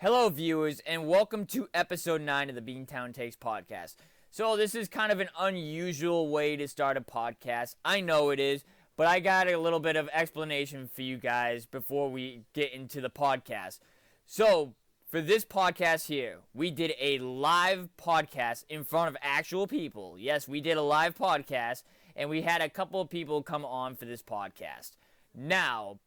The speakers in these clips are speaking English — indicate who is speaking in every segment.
Speaker 1: Hello, viewers, and welcome to episode 9 of the Beantown Takes podcast. So, this is kind of an unusual way to start a podcast. I know it is, but I got a little bit of explanation for you guys before we get into the podcast. So, for this podcast here, we did a live podcast in front of actual people. Yes, we did a live podcast, and we had a couple of people come on for this podcast. Now,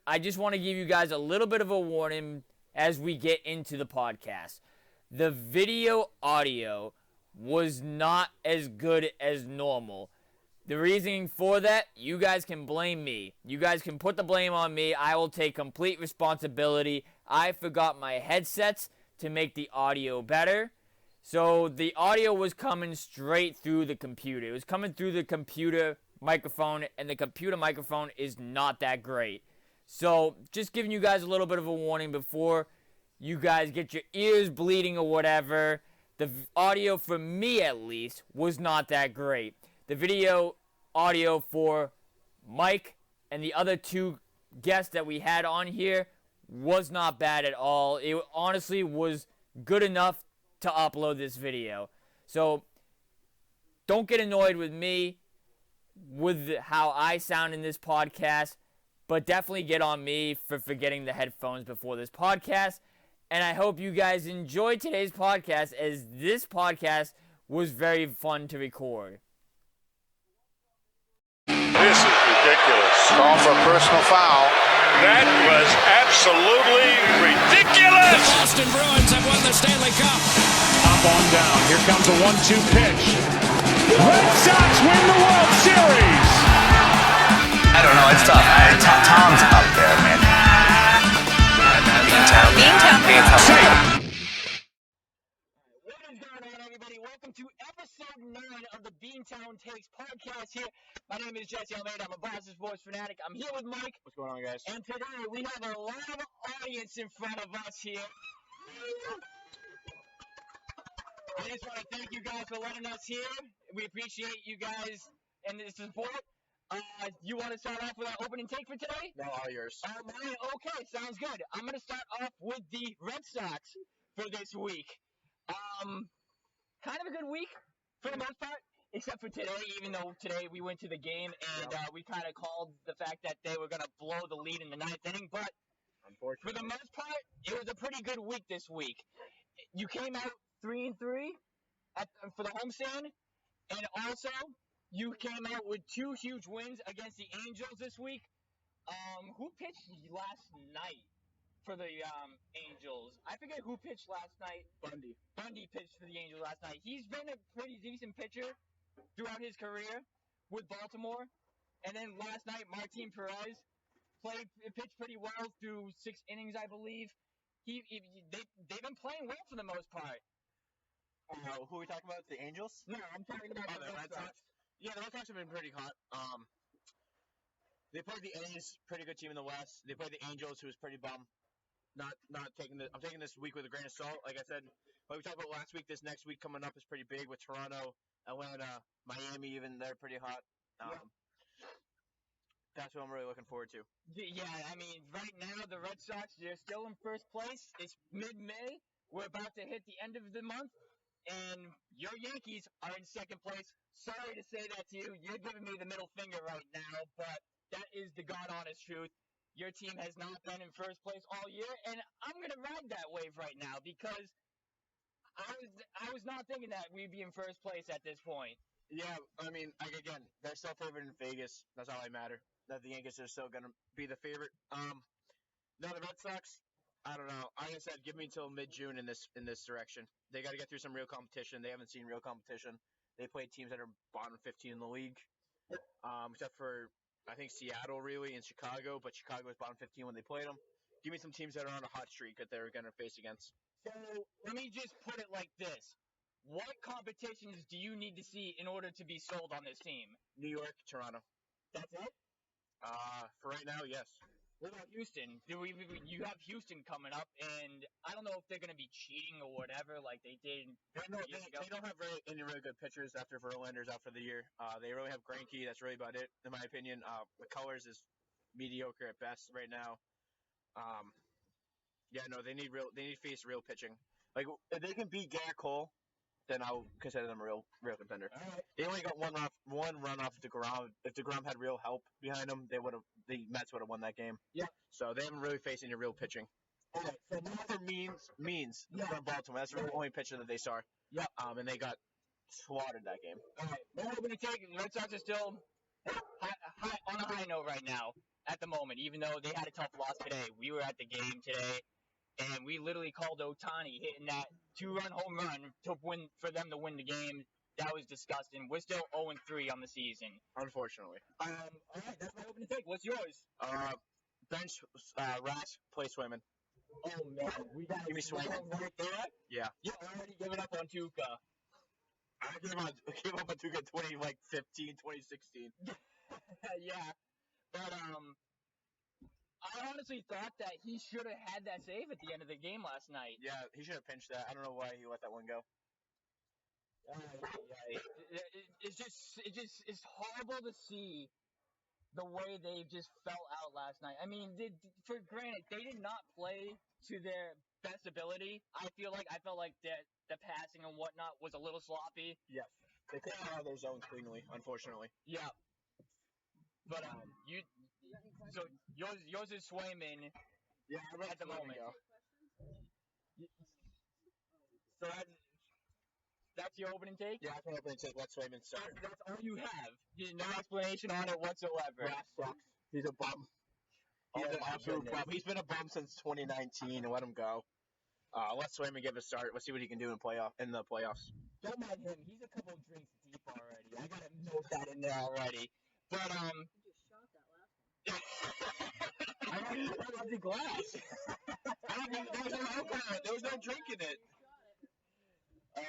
Speaker 1: I just want to give you guys a little bit of a warning as we get into the podcast. The video audio was not as good as normal. The reasoning for that, you guys can blame me. You guys can put the blame on me. I will take complete responsibility. I forgot my headsets to make the audio better. So the audio was coming straight through the computer. It was coming through the computer microphone, and the computer microphone is not that great. So, just giving you guys a little bit of a warning before you guys get your ears bleeding or whatever. The audio, for me at least, was not that great. The video audio for Mike and the other two guests that we had on here was not bad at all. It honestly was good enough to upload this video. So, don't get annoyed with me, with how I sound in this podcast. But definitely get on me for forgetting the headphones before this podcast. And I hope you guys enjoyed today's podcast, as this podcast was very fun to record.
Speaker 2: This is ridiculous.
Speaker 3: Call for a personal foul.
Speaker 2: That was absolutely ridiculous.
Speaker 4: The Boston Bruins have won the Stanley Cup.
Speaker 5: Up on down. Here comes a 1-2 pitch. Red Sox win the World Series.
Speaker 6: I don't know, it's tough. Tom's up there, man. Beantown.
Speaker 1: What is going on, everybody? Welcome to episode 9 of the Beantown Takes podcast here. My name is Jesse Almeida. I'm a Boston sports fanatic. I'm here with Mike.
Speaker 3: What's going on, guys?
Speaker 1: And today we have a live audience in front of us here. I just want to thank you guys for letting us here. We appreciate you guys and the support. You want to start off with our opening take for today?
Speaker 3: No, all yours.
Speaker 1: Mine? Okay, sounds good. I'm going to start off with the Red Sox for this week. Kind of a good week for the most part, except for today, even though today we went to the game and we kind of called the fact that they were going to blow the lead in the 9th inning. But for the most part, it was a pretty good week this week. You came out 3-3 for the homestand, and also you came out with 2 huge wins against the Angels this week. Who pitched last night for the Angels? I forget who pitched last night. Bundy pitched for the Angels last night. He's been a pretty decent pitcher throughout his career with Baltimore. And then last night, Martin Perez pitched pretty well through 6 innings, I believe. They've been playing well for the most part.
Speaker 3: Who are we talking about? The Angels?
Speaker 1: No, I'm talking about the Red Sox.
Speaker 3: Yeah, the Red Sox have been pretty hot. They played the A's, pretty good team in the West. They played the Angels, who was pretty bum. I'm taking this week with a grain of salt. Like I said, what we talked about last week, this next week coming up is pretty big with Toronto, Atlanta, Miami. Even they're pretty hot. That's what I'm really looking forward to.
Speaker 1: Yeah, I mean, right now the Red Sox, they're still in first place. It's mid-May. We're about to hit the end of the month, and your Yankees are in second place. Sorry to say that to you. You're giving me the middle finger right now, but that is the God-honest truth. Your team has not been in first place all year, and I'm going to ride that wave right now because I was not thinking that we'd be in first place at this point.
Speaker 3: Yeah, I mean, again, they're still favored in Vegas. That's all that matters. That the Yankees are still going to be the favorite. Now the Red Sox, I don't know. Like I said, give me until mid-June in this direction. They got to get through some real competition. They haven't seen real competition. They play teams that are bottom 15 in the league, except for, I think, Seattle, really, and Chicago. But Chicago was bottom 15 when they played them. Give me some teams that are on a hot streak that they're going to face against.
Speaker 1: So let me just put it like this. What competitions do you need to see in order to be sold on this team?
Speaker 3: New York, Toronto.
Speaker 1: That's it?
Speaker 3: For right now, yes.
Speaker 1: What about Houston? You have Houston coming up, and I don't know if they're going to be cheating or whatever like they did
Speaker 3: They don't have any really good pitchers after Verlander's out for the year. They really have Greinke. That's really about it, in my opinion. McCullers is mediocre at best right now. Yeah, no, they need to face real pitching. Like if they can beat Garrett Cole, then I'll consider them a real contender.
Speaker 7: All right.
Speaker 3: They only got one run off DeGrom. If DeGrom had real help behind him, the Mets would have won that game.
Speaker 7: Yeah.
Speaker 3: So they haven't really faced any real pitching.
Speaker 7: All right. So now
Speaker 3: For means
Speaker 7: Yeah.
Speaker 3: from Baltimore. That's the only pitcher that they saw.
Speaker 7: Yeah.
Speaker 3: And they got slaughtered that game.
Speaker 7: all right. Now we're going to take the Red Sox are still on a high note right now at the moment, even though they had a tough loss today. We were at the game today, and we literally called Ohtani hitting that 2-run home run for them to win the game. That was disgusting. We're still 0-3 on the season.
Speaker 3: Unfortunately.
Speaker 7: All right, that's my opening take. What's yours?
Speaker 3: Bench Rask, play Swayman.
Speaker 7: Oh man, we got
Speaker 3: Give me Swayman.
Speaker 7: right there.
Speaker 3: Yeah.
Speaker 7: You already given up on Tuca.
Speaker 3: I gave up on Tuca 2016.
Speaker 7: Yeah, but I honestly thought that he should have had that save at the end of the game last night.
Speaker 3: Yeah, he should have pinched that. I don't know why he let that one go.
Speaker 7: It's horrible to see the way they just fell out last night. I mean, for granted, they did not play to their best ability. I felt like the passing and whatnot was a little sloppy.
Speaker 3: Yes. They came out of their zones cleanly, unfortunately.
Speaker 7: Yeah. But so yours is Swayman.
Speaker 3: Yeah,
Speaker 7: at the moment. So that's your opening take?
Speaker 3: Yeah, that's my opening take. Let Swayman start.
Speaker 7: That's all you have. There's no explanation on it whatsoever.
Speaker 3: Rask sucks. He's a bum. He's an absolute bum. He's been a bum since 2019. Let him go. Let Swayman give a start. Let's see what he can do in the playoffs.
Speaker 7: Don't mind him. He's a couple drinks deep already. I gotta note that in there already. But I love the glass.
Speaker 3: There was no alcohol. There was no drink in it.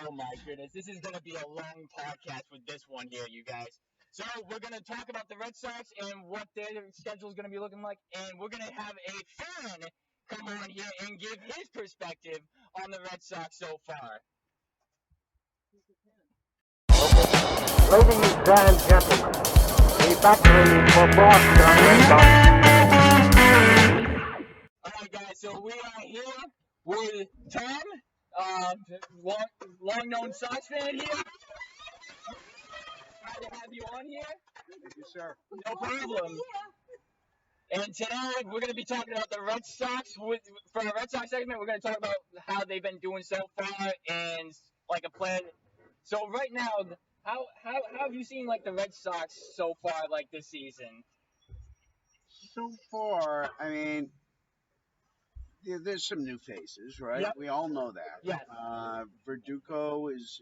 Speaker 7: Oh my goodness, this is gonna be a long podcast with this one here, you guys. So we're gonna talk about the Red Sox and what their schedule is gonna be looking like, and we're gonna have a fan come on here and give his perspective on the Red Sox so far.
Speaker 8: Ladies and gentlemen, the battery for Boston.
Speaker 7: Alright guys, so we are here with Tom, long-known Sox fan here. Glad to have you on here.
Speaker 8: Thank you, sir.
Speaker 7: No problem. And today we're going to be talking about the Red Sox. For our Red Sox segment, we're going to talk about how they've been doing so far and like a plan. So right now, how have you seen like the Red Sox so far like this season?
Speaker 8: So far, I mean, there's some new faces, right?
Speaker 7: Yep.
Speaker 8: We all know that.
Speaker 7: Yes.
Speaker 8: Verdugo is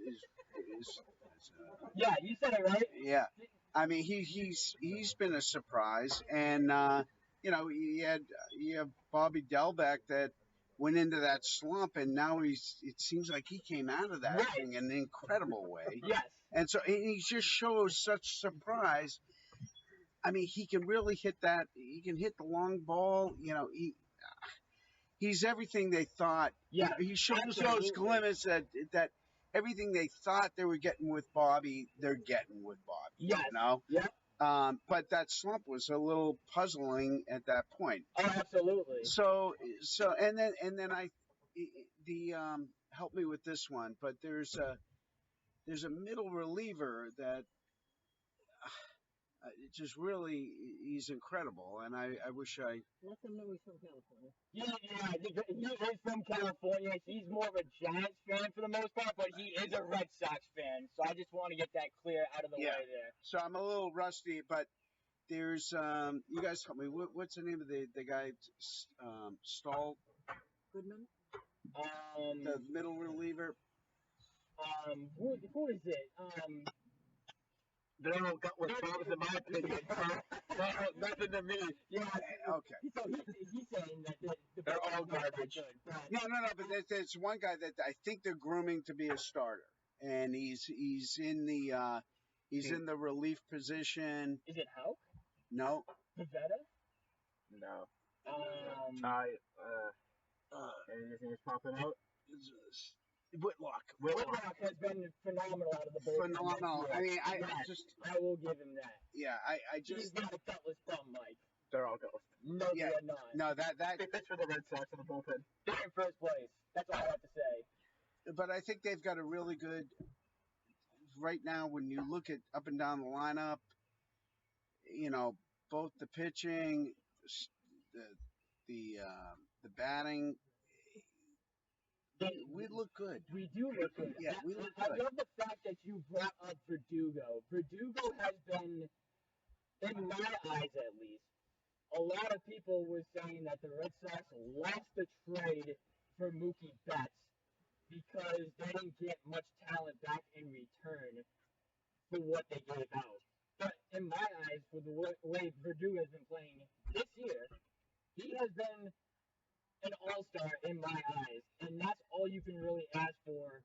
Speaker 7: Yeah, you said it right.
Speaker 8: yeah. I mean, he's been a surprise, and you have Bobby Delbeck that went into that slump, and now it seems like he came out of that thing in an incredible way.
Speaker 7: Yes.
Speaker 8: And so he just shows such surprise. I mean, he can really hit that. He can hit the long ball. He's everything they thought.
Speaker 7: Yeah.
Speaker 8: He shows glimmers that everything they thought they were getting with Bobby, they're getting with Bobby.
Speaker 7: Yes. Yeah.
Speaker 8: But that slump was a little puzzling at that point.
Speaker 7: Oh, absolutely.
Speaker 8: So and then help me with this one, but there's a middle reliever that just really he's incredible, and I wish I
Speaker 7: let them know he's from California. Yeah, he is from California. He's more of a Giants fan for the most part, but he is a Red Sox fan. So I just want to get that clear out of the way there.
Speaker 8: So I'm a little rusty, but there's you guys help me. What's the name of the guy? Stahl
Speaker 7: Goodman.
Speaker 8: The middle reliever.
Speaker 7: Who is it?
Speaker 3: They all got what problems in my opinion. Nothing to me.
Speaker 7: Yeah.
Speaker 8: Okay.
Speaker 7: So he's saying that
Speaker 3: They're all garbage.
Speaker 8: No, but there's one guy that I think they're grooming to be a starter, and he's in the relief position.
Speaker 7: Is it Houck?
Speaker 8: No.
Speaker 7: Pavetta?
Speaker 3: No. Anything is popping out?
Speaker 7: Whitlock has been phenomenal out of the bullpen.
Speaker 8: Phenomenal. I mean, I will
Speaker 7: give him that.
Speaker 8: Yeah, I just.
Speaker 7: He's not a gutless bum, Mike.
Speaker 3: They're all ghosts.
Speaker 7: No,
Speaker 8: Yeah.
Speaker 7: they are not.
Speaker 8: No, that
Speaker 3: They pitch for the Red Sox in the bullpen.
Speaker 7: They're in first place. That's all I have to say.
Speaker 8: but I think they've got a really good right now. When you look at up and down the lineup, both the pitching, the batting, we look good.
Speaker 7: We do look good.
Speaker 8: Yeah, we look
Speaker 7: I
Speaker 8: good.
Speaker 7: love the fact that you brought up Verdugo. Verdugo has been, in my eyes at least, a lot of people were saying that the Red Sox lost the trade for Mookie Betts because they didn't get much talent back in return for what they gave out. But in my eyes, for the way Verdugo has been playing this year, he has been an all-star in my eyes, and that's all you can really ask for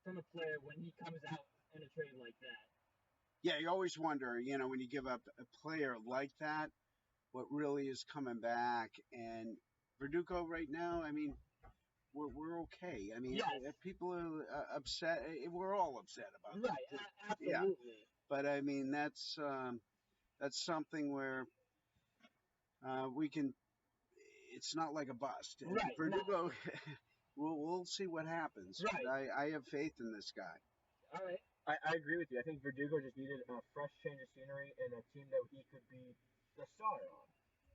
Speaker 7: from a player when he comes out in a trade like that.
Speaker 8: Yeah, you always wonder, when you give up a player like that, what really is coming back. And Verdugo right now, I mean, we're okay. I mean,
Speaker 7: Yes.
Speaker 8: if people are upset, we're all upset about
Speaker 7: Right,
Speaker 8: that.
Speaker 7: absolutely.
Speaker 8: But I mean, that's something where we can. It's not like a bust.
Speaker 7: Right,
Speaker 8: Verdugo, we'll see what happens.
Speaker 7: Right.
Speaker 8: But I have faith in this guy.
Speaker 7: All right.
Speaker 3: I agree with you. I think Verdugo just needed a fresh change of scenery and a team that he could be the star on.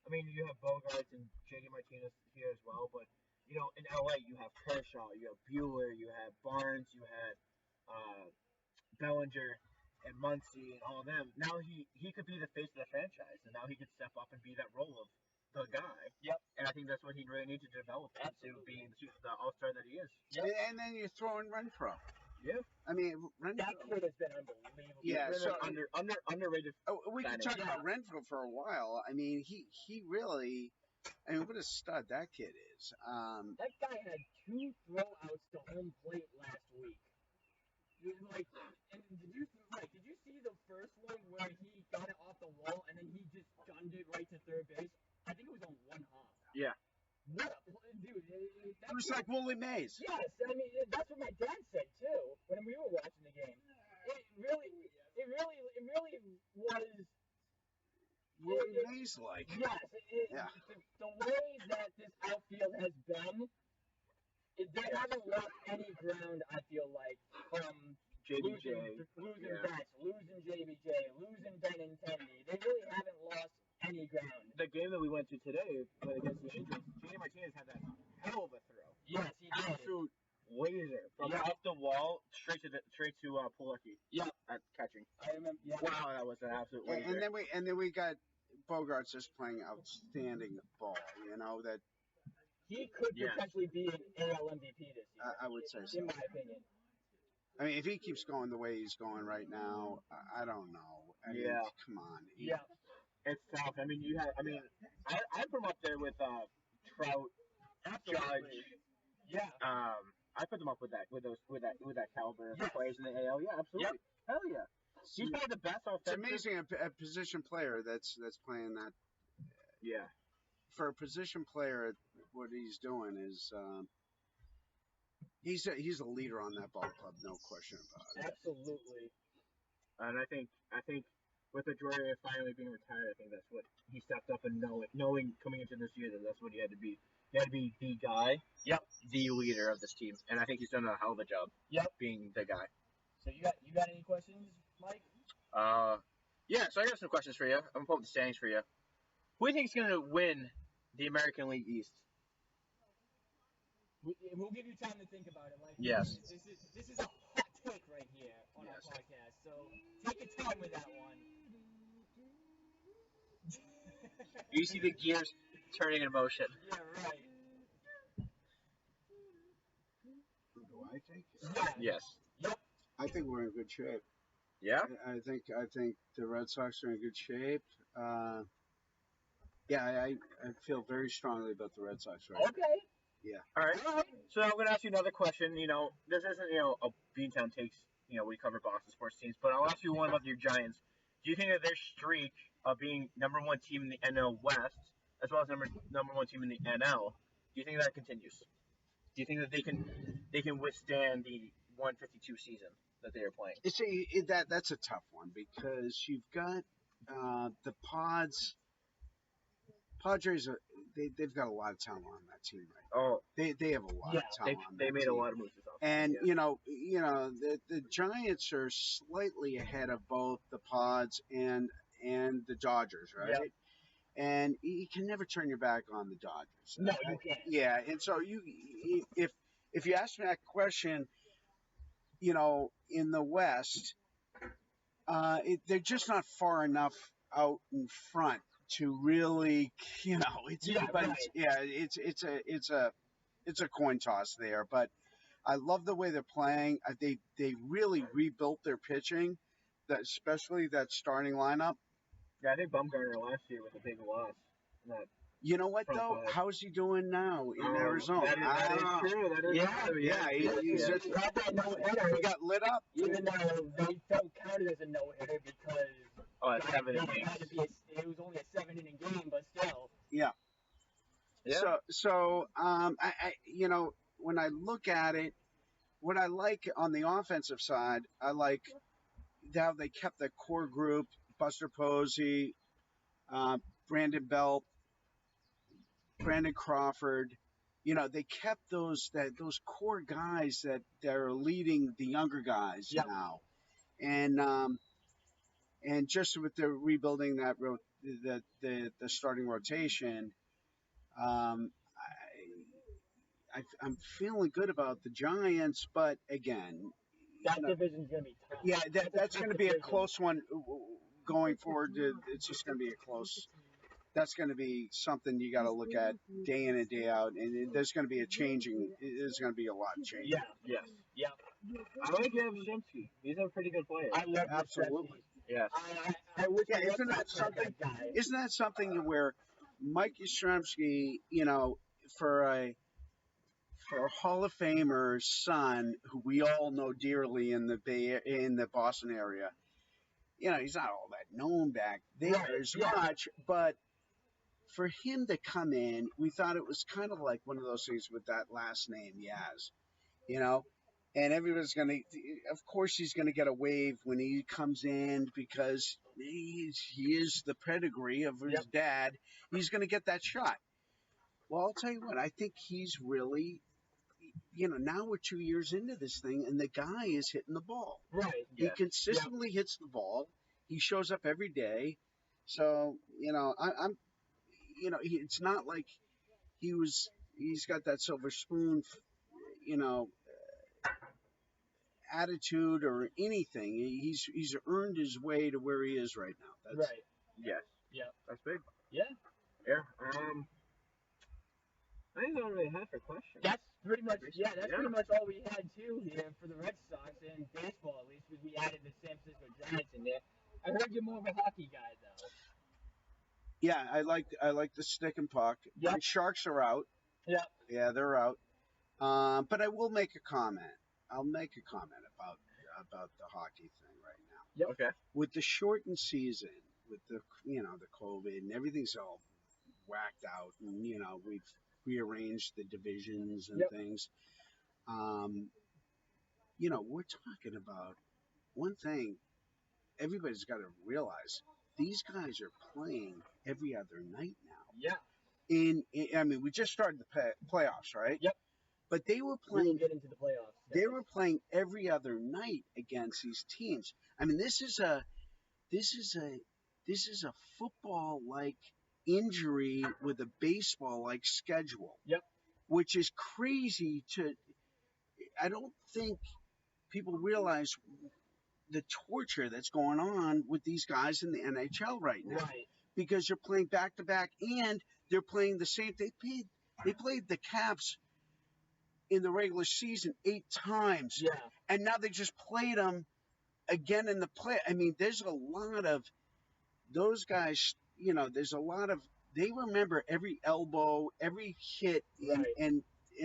Speaker 3: I mean, you have Bogarts and JD Martinez here as well, but in LA you have Kershaw, you have Buehler, you have Barnes, you had Bellinger and Muncy and all of them. Now he could be the face of the franchise, and now he could step up and be that role of the guy.
Speaker 7: Yep.
Speaker 3: And I think that's what he really needs to develop into being the all-star that he is.
Speaker 7: Yep.
Speaker 8: And then you're throwing Renfroe.
Speaker 3: Yeah.
Speaker 8: I mean, Renfroe.
Speaker 7: That kid has been unbelievable.
Speaker 8: Yeah,
Speaker 3: Really
Speaker 8: so
Speaker 3: underrated.
Speaker 8: we could talk about Renfroe for a while. I mean, he really. I mean, what a stud that kid is.
Speaker 7: That guy had 2 throwouts to home plate last week. And did you see the first one where he got it off the wall and then he just gunned it right to third base? I think it was on one hop.
Speaker 3: Yeah.
Speaker 7: What a play, dude!
Speaker 8: It was like Willie Mays.
Speaker 7: Yes, I mean that's what my dad said too when we were watching the game. It really was.
Speaker 8: Willie Mays like.
Speaker 7: Yes, the way that this outfield has been, they haven't lost any ground. I feel like from
Speaker 3: JBJ,
Speaker 7: losing Betts, losing JBJ, losing Benintendi. They really haven't lost any ground.
Speaker 3: The game that we went to today against the Angels, JD Martinez had that hell of a throw.
Speaker 7: Yes, he did.
Speaker 3: Absolute laser from off the wall straight to Pulecki.
Speaker 7: Yeah,
Speaker 3: At catching.
Speaker 7: I remember. Yeah.
Speaker 3: Wow, that was an absolute laser.
Speaker 8: And then we got Bogarts just playing outstanding ball. That
Speaker 7: He could potentially be an AL MVP this year.
Speaker 8: I would say so.
Speaker 7: In my opinion.
Speaker 8: I mean, if he keeps going the way he's going right now, I don't know. I mean, come on.
Speaker 7: Yeah.
Speaker 3: It's tough. I mean, I put him up there with Trout, Judge.
Speaker 7: Yeah.
Speaker 3: I put them up with that caliber of players in the AL. Yeah, absolutely.
Speaker 7: Yep.
Speaker 3: Hell yeah. He's probably the best
Speaker 8: It's
Speaker 3: offensive.
Speaker 8: amazing a position player that's playing that.
Speaker 3: Yeah.
Speaker 8: For a position player, what he's doing is he's a leader on that ball club, no question about it.
Speaker 7: Absolutely.
Speaker 3: And I think with Pedroia finally being retired, I think that's what he stepped up and knowing coming into this year that that's what he had to be. He had to be the guy.
Speaker 7: Yep.
Speaker 3: The leader of this team, and I think he's done a hell of a job.
Speaker 7: Yep.
Speaker 3: Being the guy.
Speaker 7: So you got any questions, Mike?
Speaker 3: Yeah. So I got some questions for you. I'm gonna pull up the standings for you. Who do you think is gonna win the American League East?
Speaker 7: We'll give you time to think about it.
Speaker 3: Yes.
Speaker 7: This is a hot take right here on our podcast. So take your time with that one.
Speaker 3: You see the gears turning in motion.
Speaker 7: Yeah, right.
Speaker 8: Who do I think?
Speaker 7: Yeah.
Speaker 3: Yes.
Speaker 7: Yep.
Speaker 8: I think we're in good shape.
Speaker 3: Yeah.
Speaker 8: I think the Red Sox are in good shape. I feel very strongly about the Red Sox right now.
Speaker 7: Okay.
Speaker 8: Yeah.
Speaker 3: All right. So I'm gonna ask you another question. This isn't a Beantown Takes. We cover Boston sports teams, but I'll ask you one about your Giants. Do you think that their streak of being number one team in the NL West, as well as number one team in the NL, do you think that continues? Do you think that they can withstand the 152 season that they are playing?
Speaker 8: That's a tough one because you've got the Pods. Padres they've got a lot of talent on that team right now.
Speaker 3: Oh,
Speaker 8: They have a lot of talent on that
Speaker 3: they made
Speaker 8: team.
Speaker 3: a lot of moves this offseason.
Speaker 8: And
Speaker 3: yeah.
Speaker 8: the Giants are slightly ahead of both the Pods and the Dodgers, right?
Speaker 7: Yeah.
Speaker 8: And you can never turn your back on the Dodgers.
Speaker 7: No, you can't.
Speaker 8: Yeah, and so if you ask me that question, in the West, they're just not far enough out in front to really, it's
Speaker 7: Yeah,
Speaker 8: but
Speaker 7: right.
Speaker 8: it's a coin toss there. But I love the way they're playing. They really rebuilt their pitching, especially that starting lineup.
Speaker 3: Yeah, I think Bumgarner last year was a big loss.
Speaker 8: You know what,
Speaker 3: Front
Speaker 8: though?
Speaker 3: five.
Speaker 8: How's he doing now in Arizona?
Speaker 3: That is true. That is true.
Speaker 8: He's
Speaker 7: He had that no-hitter.
Speaker 8: he got lit up.
Speaker 7: Even though they don't count it as a no-hitter because
Speaker 3: It's 7
Speaker 7: it
Speaker 3: innings.
Speaker 7: had to be it was only a 7-inning game, but still.
Speaker 8: Yeah.
Speaker 3: Yeah.
Speaker 8: So I when I look at it, what I like on the offensive side, I like how they kept the core group: Buster Posey, Brandon Belt, Brandon Crawford. They kept those core guys that are leading the younger guys now, and just with the rebuilding the starting rotation, I'm feeling good about the Giants, but again,
Speaker 7: That division's going to be tough.
Speaker 8: yeah, that's going to be a close one going forward. It's just going to be a close. That's going to be something you got to look at day in and day out, and there's going to be there's going to be a lot of change.
Speaker 7: Yeah.
Speaker 3: Yes.
Speaker 7: Yeah.
Speaker 3: I like Yastrzemski. He's a pretty good player.
Speaker 7: I love
Speaker 8: Absolutely.
Speaker 3: Yes.
Speaker 7: I wish
Speaker 8: Yeah,
Speaker 7: I was
Speaker 8: isn't that something?
Speaker 7: that guy.
Speaker 8: Isn't that something where Mike Yastrzemski, for a Hall of Famer's son, who we all know dearly in the Boston area, he's not all that known back there as much, but for him to come in, we thought it was kind of like one of those things with that last name, Yaz, and everybody's of course he's going to get a wave when he comes in because he is the pedigree of his dad. He's going to get that shot. Well, I'll tell you what, I think he's really, now we're 2 years into this thing and the guy is hitting the ball.
Speaker 7: Right.
Speaker 8: He consistently hits the ball. He shows up every day. So, I'm it's not like he's got that silver spoon, attitude or anything. He's earned his way to where he is right now. That's,
Speaker 7: Right.
Speaker 3: Yes.
Speaker 7: Yeah.
Speaker 3: That's big.
Speaker 7: Yeah.
Speaker 3: Yeah. I think that's all I really had for questions.
Speaker 7: That's pretty much pretty much all we had too here for the Red Sox and baseball, at least, because we added the San Francisco Giants in there. I heard you're more of a hockey guy though.
Speaker 8: Yeah, I like the stick and puck.
Speaker 7: Yep.
Speaker 8: The Sharks are out.
Speaker 7: Yeah.
Speaker 8: Yeah, they're out. But I will make a comment. I'll make a comment about the hockey thing right now.
Speaker 7: Yep.
Speaker 3: Okay.
Speaker 8: With the shortened season, with the the COVID and everything's all whacked out, and we've rearranged the divisions and things. We're talking about one thing. Everybody's got to realize these guys are playing every other night now.
Speaker 7: Yeah.
Speaker 8: We just started the playoffs, right?
Speaker 7: Yep.
Speaker 8: But they were
Speaker 7: We'll
Speaker 8: playing.
Speaker 7: get into the playoffs.
Speaker 8: They were playing every other night against these teams. This is a football-like injury with a baseball-like schedule.
Speaker 7: Yep.
Speaker 8: Which is crazy I don't think people realize the torture that's going on with these guys in the NHL right now.
Speaker 7: Right.
Speaker 8: Because you're playing back-to-back and they're playing the same. They played the Caps in the regular season 8 times.
Speaker 7: Yeah.
Speaker 8: And now they just played them again in the play. There's a lot of those guys, there's a lot of, they remember every elbow, every hit.
Speaker 7: Right.
Speaker 8: And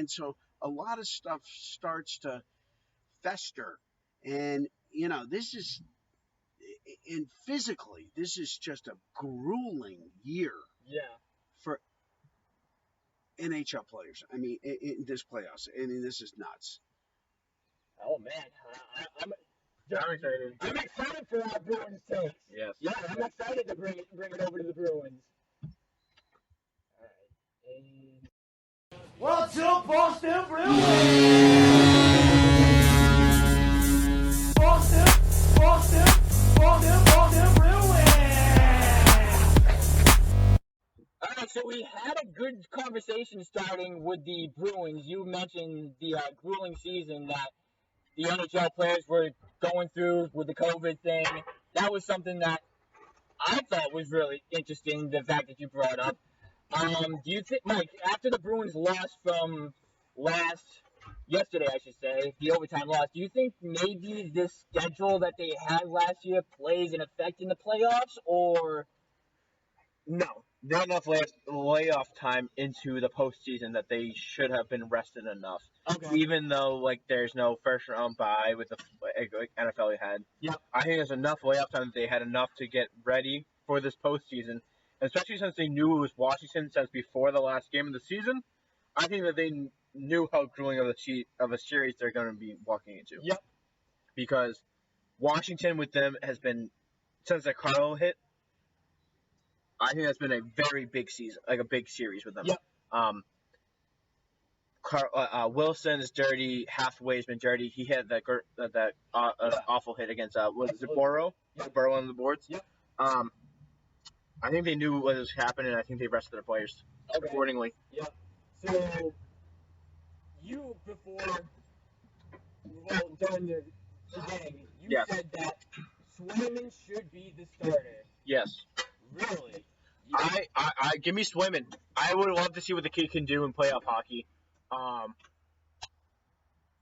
Speaker 8: so a lot of stuff starts to fester. And, this is, and physically, this is just a grueling year.
Speaker 7: Yeah.
Speaker 8: For NHL players. In this playoffs. This is nuts.
Speaker 7: Oh man, I'm
Speaker 3: excited.
Speaker 7: I'm excited for our Bruins takes.
Speaker 3: Yes.
Speaker 7: Yeah, I'm excited to bring it over to the Bruins.
Speaker 9: What's up, Boston Bruins? Boston Bruins!
Speaker 7: All right, so we had a good conversation starting with the Bruins. You mentioned the grueling season that the NHL players were going through with the COVID thing. That was something that I thought was really interesting, the fact that you brought up. Do you think, Mike, after the Bruins lost from yesterday, I should say, the overtime loss, do you think maybe this schedule that they had last year plays an effect in the playoffs, or?
Speaker 3: No, not enough layoff time into the postseason that they should have been rested enough.
Speaker 7: Okay.
Speaker 3: Even though there's no first round bye with the NFL had.
Speaker 7: Yep.
Speaker 3: I think there's enough layoff time that they had enough to get ready for this postseason, especially since they knew it was Washington since before the last game of the season. I think that they knew how grueling of a series they're going to be walking into.
Speaker 7: Yep.
Speaker 3: Because Washington with them has been since the Carlo hit. I think that's been a very big season, like a big series with them.
Speaker 7: Yep.
Speaker 3: Wilson is dirty. Hathaway's been dirty. He had that awful hit against Burrow.
Speaker 7: Yep.
Speaker 3: Burrow on the boards.
Speaker 7: Yep.
Speaker 3: I think they knew what was happening, and I think they rested their players accordingly.
Speaker 7: Yep. So you during the game, you said that Swayman should be the starter.
Speaker 3: Yes.
Speaker 7: Really?
Speaker 3: I give me Swayman. I would love to see what the kid can do in playoff hockey.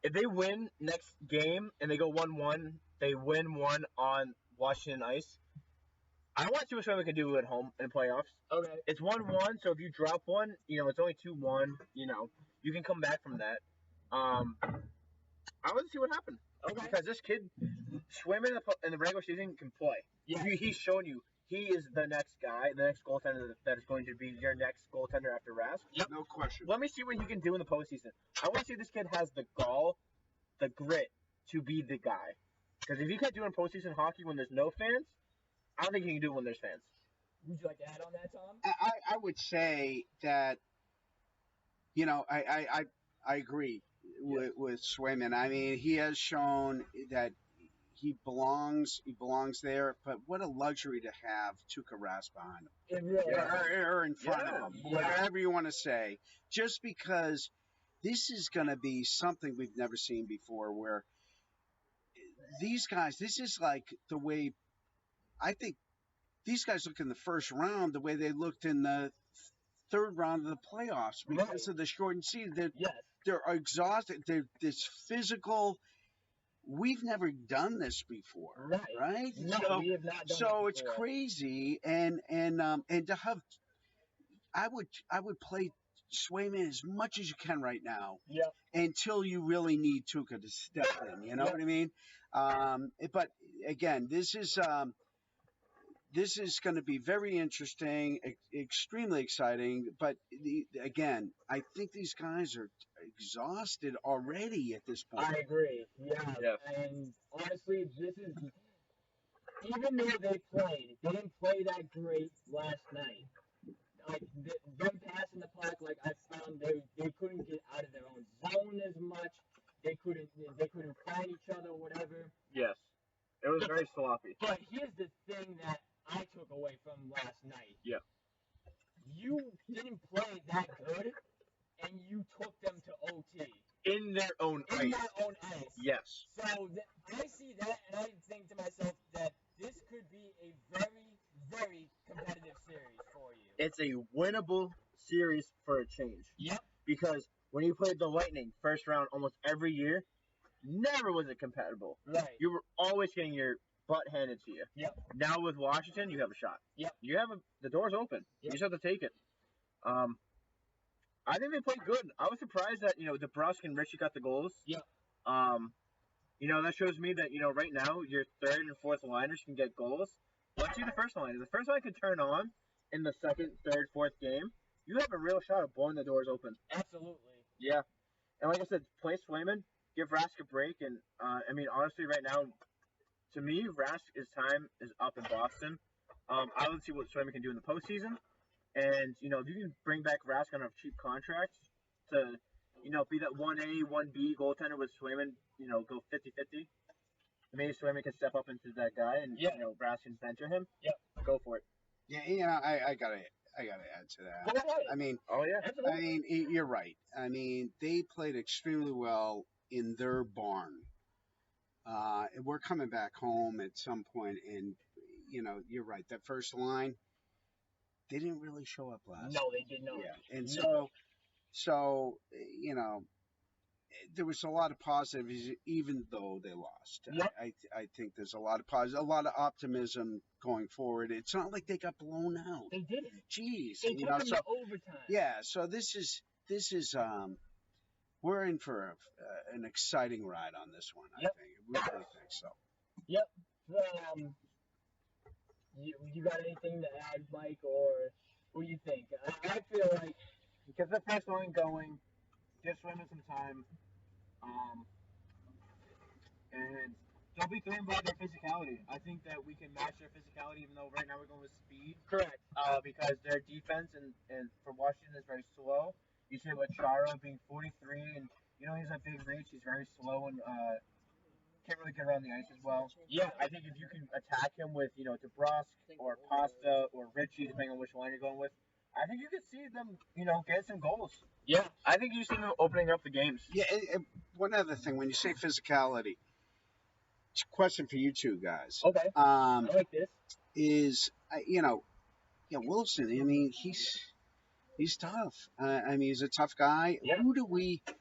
Speaker 3: If they win next game and they go 1-1, they win one on Washington ice. I want to see what Swayman can do at home in playoffs.
Speaker 7: Okay.
Speaker 3: It's 1-1, so if you drop one, it's only 2-1. You can come back from that. I want to see what happens.
Speaker 7: Okay.
Speaker 3: Because this kid, Swayman in the regular season can play.
Speaker 7: Yeah.
Speaker 3: He's shown you. He is the next guy, the next goaltender that is going to be your next goaltender after Rask.
Speaker 8: Yep. No question.
Speaker 3: Let me see what he can do in the postseason. I want to see if this kid has the gall, the grit to be the guy. Because if he can't do it in postseason hockey when there's no fans, I don't think he can do it when there's fans.
Speaker 7: Would you like to add on that, Tom?
Speaker 8: I would say that, I agree with Swayman. I mean, he has shown that he belongs there, but what a luxury to have Tuukka Rask behind him.
Speaker 7: It really
Speaker 8: or in front of him, whatever you want to say. Just because this is going to be something we've never seen before, where these guys, this is like the way I think these guys look in the first round, the way they looked in the third round of the playoffs because of the shortened season. They're exhausted. They're this physical. We've never done this before, right?
Speaker 7: No, we have not done
Speaker 8: so
Speaker 7: it
Speaker 8: it's
Speaker 7: before.
Speaker 8: crazy, and to have, I would play Swayman as much as you can right now, until you really need Tuukka to step in. You know what I mean? But again, this is going to be very interesting, extremely exciting. But again, I think these guys are exhausted already at this point.
Speaker 7: I agree. Yeah. And honestly, this is even though they didn't play that great last night. Like them passing the puck, like I found they couldn't get out of their own zone as much. They couldn't find each other, whatever.
Speaker 3: Yes, it was very sloppy.
Speaker 7: But here's the thing that I took away from last night.
Speaker 3: Yeah.
Speaker 7: You didn't play that good, and you took them to OT.
Speaker 3: In their own ice.
Speaker 7: In their own ice.
Speaker 3: Yes.
Speaker 7: So I see that, and I think to myself that this could be a very, very competitive series for you.
Speaker 3: It's a winnable series for a change.
Speaker 7: Yep.
Speaker 3: Because when you played the Lightning first round almost every year, never was it compatible.
Speaker 7: Right.
Speaker 3: You were always getting your butt handed to you.
Speaker 7: Yep.
Speaker 3: Now with Washington, you have a shot.
Speaker 7: Yep.
Speaker 3: You have the door's open.
Speaker 7: Yep.
Speaker 3: You just have to take it. I think they played good. I was surprised that DeBrusque and Richie got the goals.
Speaker 7: Yep.
Speaker 3: That shows me that right now your third and fourth liners can get goals. Let's see the first line. If the first line can turn on in the second, third, fourth game, you have a real shot of blowing the doors open.
Speaker 7: Absolutely.
Speaker 3: Yeah. And like I said, play Swayman, give Rask a break, and honestly, right now, to me, Rask's time is up in Boston. I would see what Swayman can do in the postseason. And if you can bring back Rask on a cheap contract to, be that 1A, 1B goaltender with Swayman, go 50-50. Maybe Swayman can step up into that guy, and Rask can center him.
Speaker 7: Yep.
Speaker 3: Go for it.
Speaker 8: Yeah, I gotta add to that.
Speaker 7: Go ahead.
Speaker 8: I mean,
Speaker 3: Oh yeah.
Speaker 7: Absolutely.
Speaker 8: you're right. I mean, they played extremely well in their barn. We're coming back home at some point, and you're right. That first line, they didn't really show up last.
Speaker 7: No, they did not.
Speaker 8: Yeah, and
Speaker 7: No.
Speaker 8: so there was a lot of positives, even though they lost.
Speaker 7: Yep.
Speaker 8: I think there's a lot of positive, a lot of optimism going forward. It's not like they got blown out.
Speaker 7: They didn't.
Speaker 8: Jeez,
Speaker 7: They took them to overtime.
Speaker 8: yeah. So this is we're in for an exciting ride on this one.
Speaker 7: Yep.
Speaker 8: I think. We really think so.
Speaker 7: Yep. You got anything to add, Mike, or what do you think? I feel like
Speaker 3: Get the first line going. Give Swayman some time. And don't be threatened by their physicality. I think that we can match their physicality, even though right now we're going with speed.
Speaker 7: correct.
Speaker 3: Because their defense and for Washington is very slow. You see with Charo being 43, and he's a big reach. He's very slow and can't really get around the ice as well.
Speaker 7: Yeah.
Speaker 3: I think if you can attack him with DeBrusque or Pasta or Richie, depending on which line you're going with, I think you could see them get some goals.
Speaker 7: Yeah.
Speaker 3: I think you see them opening up the games.
Speaker 8: Yeah. And one other thing, when you say physicality, it's a question for you two guys.
Speaker 7: Okay. I like this.
Speaker 8: Is Wilson? I mean, he's tough. I mean, he's a tough guy.
Speaker 7: Yeah.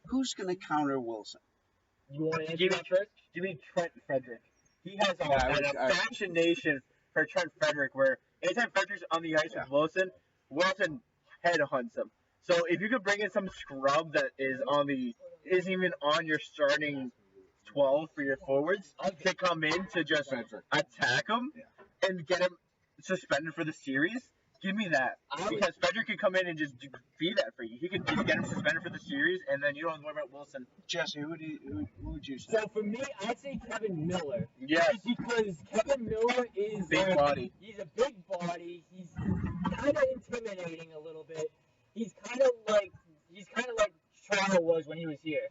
Speaker 8: Who's going to counter Wilson?
Speaker 7: You want to answer that first?
Speaker 3: Give me Trent Frederick. He has
Speaker 8: I
Speaker 3: fascination for Trent Frederick, where anytime Frederick's on the ice with Wilson headhunts him. So if you could bring in some scrub that isn't even on your starting 12 for your forwards to come in to just attack him and get him suspended for the series, give me that. Because Frederick could come in and just be that for you. He could just get him suspended for the series, and then you don't worry about Wilson.
Speaker 8: Jesse, who would you say?
Speaker 7: So for me, I'd say Kevin Miller.
Speaker 3: Yes.
Speaker 7: Just because Kevin Miller is
Speaker 3: Big body.
Speaker 7: He's a big body. He's kind of intimidating a little bit. He's kind of like Toronto was when he was here.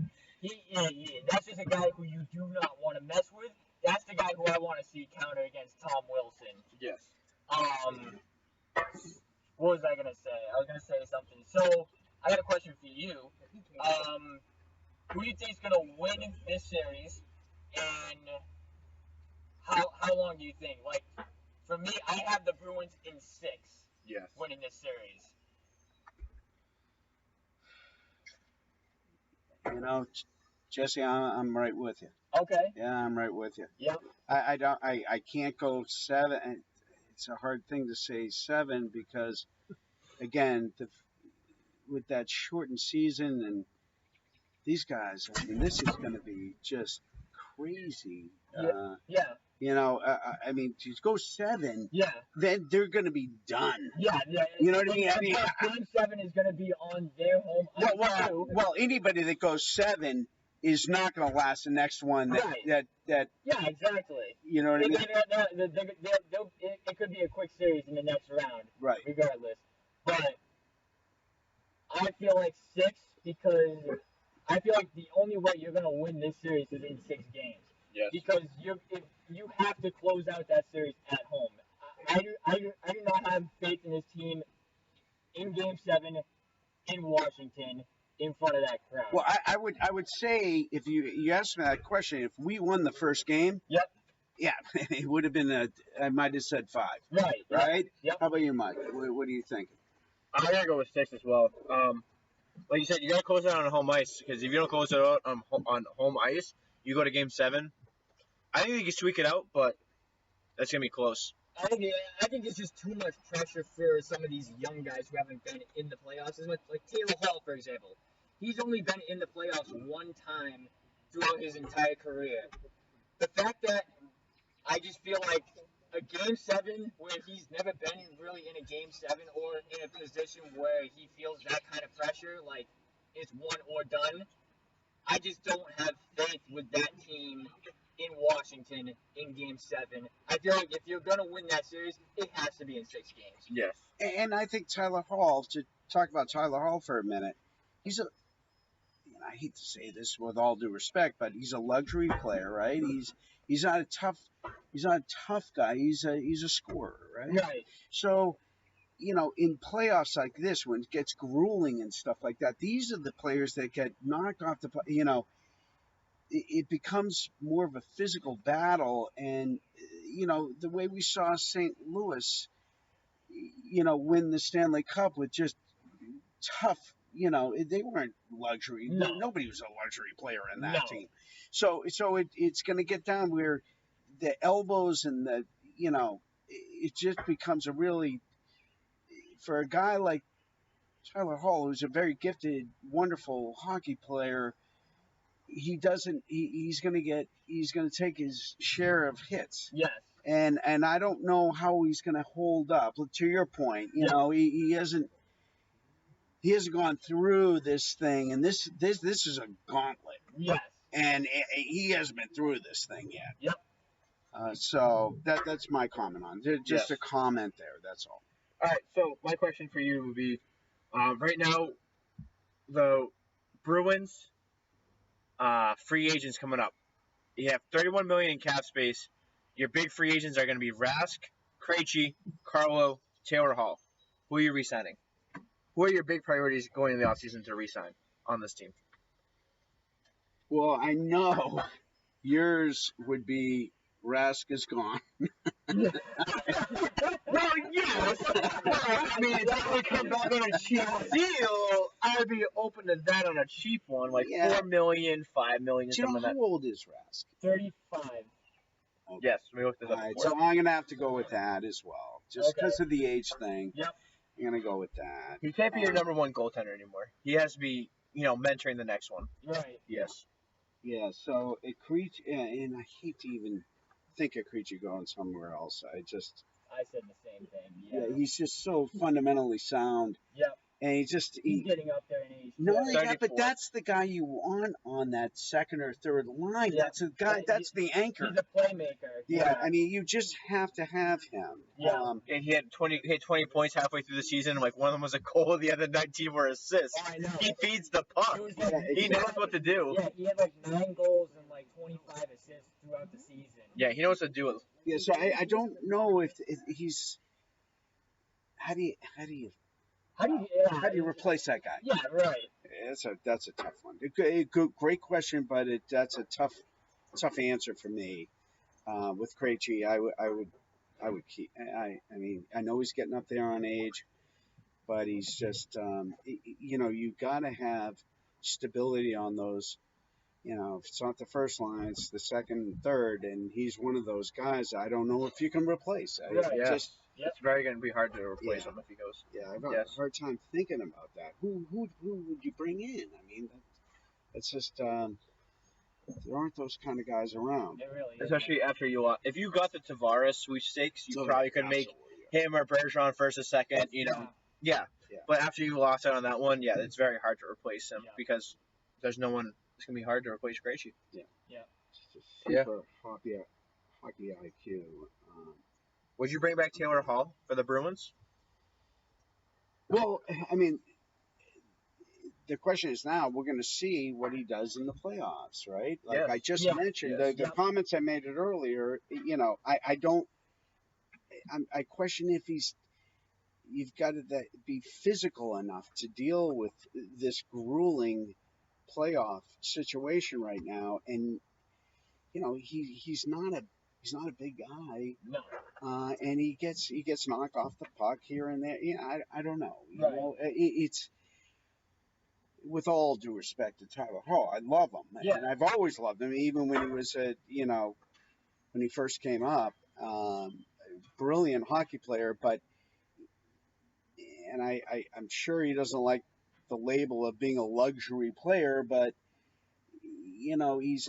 Speaker 7: That's just a guy who you do not want to mess with. That's the guy who I want to see counter against Tom Wilson.
Speaker 3: Yes.
Speaker 7: What was I gonna say? I was gonna say something. So I got a question for you. Who do you think is gonna win this series, and how long do you think? Like, for me, I have the Bruins in 6.
Speaker 3: Yes.
Speaker 7: Winning this series.
Speaker 8: Jesse, I'm right with you.
Speaker 7: Okay.
Speaker 8: Yeah, I'm right with you.
Speaker 7: Yep.
Speaker 8: I can't go 7. It's a hard thing to say 7 because, again, with that shortened season and these guys, I mean, this is going to be just crazy.
Speaker 7: Yeah.
Speaker 8: I mean, to go 7,
Speaker 7: Yeah.
Speaker 8: then they're going to be done.
Speaker 7: Yeah.
Speaker 8: You know what I mean? I mean,
Speaker 7: Game 7 is going to be on their home ice too.
Speaker 8: well, anybody that goes 7 is not going to last the next one. That
Speaker 7: Yeah, exactly.
Speaker 8: you know what I mean?
Speaker 7: It could be a quick series in the next round,
Speaker 8: Right.
Speaker 7: regardless. But I feel like 6 because I feel like the only way you're going to win this series is in 6 games.
Speaker 3: Yes.
Speaker 7: Because you have to close out that series at home. I do not have faith in this team in Game 7 in Washington in front of that crowd.
Speaker 8: Well, I would say if you asked me that question, if we won the first game,
Speaker 7: Yep.
Speaker 8: yeah, it would have been I might have said 5.
Speaker 7: Right. Yep.
Speaker 8: How about you, Mike? What do you think?
Speaker 3: I'm gonna go with 6 as well. Like you said, you gotta close it out on home ice because if you don't close it out on home ice, you go to Game 7. I think you can squeak it out, but that's gonna be close.
Speaker 7: I think it's just too much pressure for some of these young guys who haven't been in the playoffs as much. Like Taylor Hall, for example. He's only been in the playoffs one time throughout his entire career. The fact that I just feel like a Game 7 where he's never been really in a Game 7 or in a position where he feels that kind of pressure, like it's one or done, I just don't have faith with that team in Washington in Game 7. I feel like if you're going to win that series, it has to be in 6 games.
Speaker 3: Yes.
Speaker 8: And I think Tyler Hall, to talk about Tyler Hall for a minute, I hate to say this with all due respect, but he's a luxury player, right? He's not a tough guy. He's a scorer, right?
Speaker 7: Right.
Speaker 8: So, in playoffs like this, when it gets grueling and stuff like that, these are the players that get knocked off it becomes more of a physical battle. And, the way we saw St. Louis, win the Stanley Cup with just tough, they weren't luxury.
Speaker 7: No.
Speaker 8: Nobody was a luxury player in that team. So it's going to get down where the elbows and it just becomes a really, for a guy like Tyler Hall, who's a very gifted, wonderful hockey player, he's going to take his share of hits.
Speaker 7: Yes.
Speaker 8: And I don't know how he's going to hold up. To your point, he hasn't gone through this thing, and this is a gauntlet.
Speaker 7: Yes.
Speaker 8: And he hasn't been through this thing yet.
Speaker 7: Yep.
Speaker 8: So that's my comment on it. Just a comment there. That's all.
Speaker 3: All right. So my question for you would be, right now, the Bruins free agents coming up. You have $31 million in cap space. Your big free agents are going to be Rask, Krejci, Carlo, Taylor Hall. Who are you re-signing? Who are your big priorities going in the offseason to re-sign on this team?
Speaker 8: Well, I know yours would be Rask is gone.
Speaker 3: Well, yes. I mean, if that would come back on a cheap deal, I'd be open to that on a cheap one, like $4 million, $5 million, something like that.
Speaker 8: How old is Rask?
Speaker 7: 35.
Speaker 8: Okay.
Speaker 3: Yes, we looked this up.
Speaker 8: All right,
Speaker 3: before.
Speaker 8: so I'm going to have to go with that as well. Just because of the age thing.
Speaker 7: Yep.
Speaker 8: I'm going to go with that.
Speaker 3: He can't be your number one goaltender anymore. He has to be, mentoring the next one.
Speaker 7: Right.
Speaker 3: Yes.
Speaker 8: Yeah, so and I hate to even think of Krejci going somewhere else.
Speaker 7: I said the same thing.
Speaker 8: Yeah, he's just so fundamentally sound.
Speaker 7: Yep.
Speaker 8: And
Speaker 7: He's getting up there in age.
Speaker 8: but that's the guy you want on that second or third line.
Speaker 7: Yeah.
Speaker 8: That's the guy. That's the anchor.
Speaker 7: He's a playmaker.
Speaker 8: Yeah, I mean, you just have to have him.
Speaker 7: Yeah.
Speaker 3: And he had 20 points halfway through the season. Like one of them was a goal, the other 19 were assists.
Speaker 7: Oh, I know.
Speaker 3: He feeds the puck.
Speaker 7: It was like,
Speaker 3: He knows what to do.
Speaker 7: Yeah, he had like 9 goals and like 25 assists throughout the season.
Speaker 3: Yeah, he knows what to do.
Speaker 8: Yeah, so I don't know if he's. How do you replace that guy?
Speaker 7: Yeah, right.
Speaker 8: That's a tough one. Great question, but that's a tough answer for me. With Krejci, I would keep. I mean, I know he's getting up there on age, but he's just you got to have stability on those. If it's not the first line, it's the second and third, and he's one of those guys. I don't know if you can replace.
Speaker 3: It's very going to be hard to replace him if he goes.
Speaker 8: Yeah, I've got a hard time thinking about that. Who would you bring in? I mean, it's just there aren't those kind of guys around.
Speaker 7: It really is.
Speaker 3: Especially after if you got the Tavares sweepstakes, you probably could make him or Bergeron first or second. Yeah. But after you lost out on that one, it's very hard to replace him because there's no one. It's going to be hard to replace Krejci.
Speaker 7: Yeah.
Speaker 8: Super hockey IQ.
Speaker 3: Would you bring back Taylor Hall for the Bruins?
Speaker 8: Well, I mean, the question is now we're going to see what he does in the playoffs, right? Like I just mentioned, the comments I made it earlier. I question if you've got to be physical enough to deal with this grueling playoff situation right now, and he's not a big guy.
Speaker 7: No.
Speaker 8: And he gets knocked off the puck here and there. I don't know.
Speaker 7: Right.
Speaker 8: It's with all due respect to Tyler Hall, I love him, and I've always loved him, even when he was when he first came up, brilliant hockey player. But I'm sure he doesn't like the label of being a luxury player, but. He's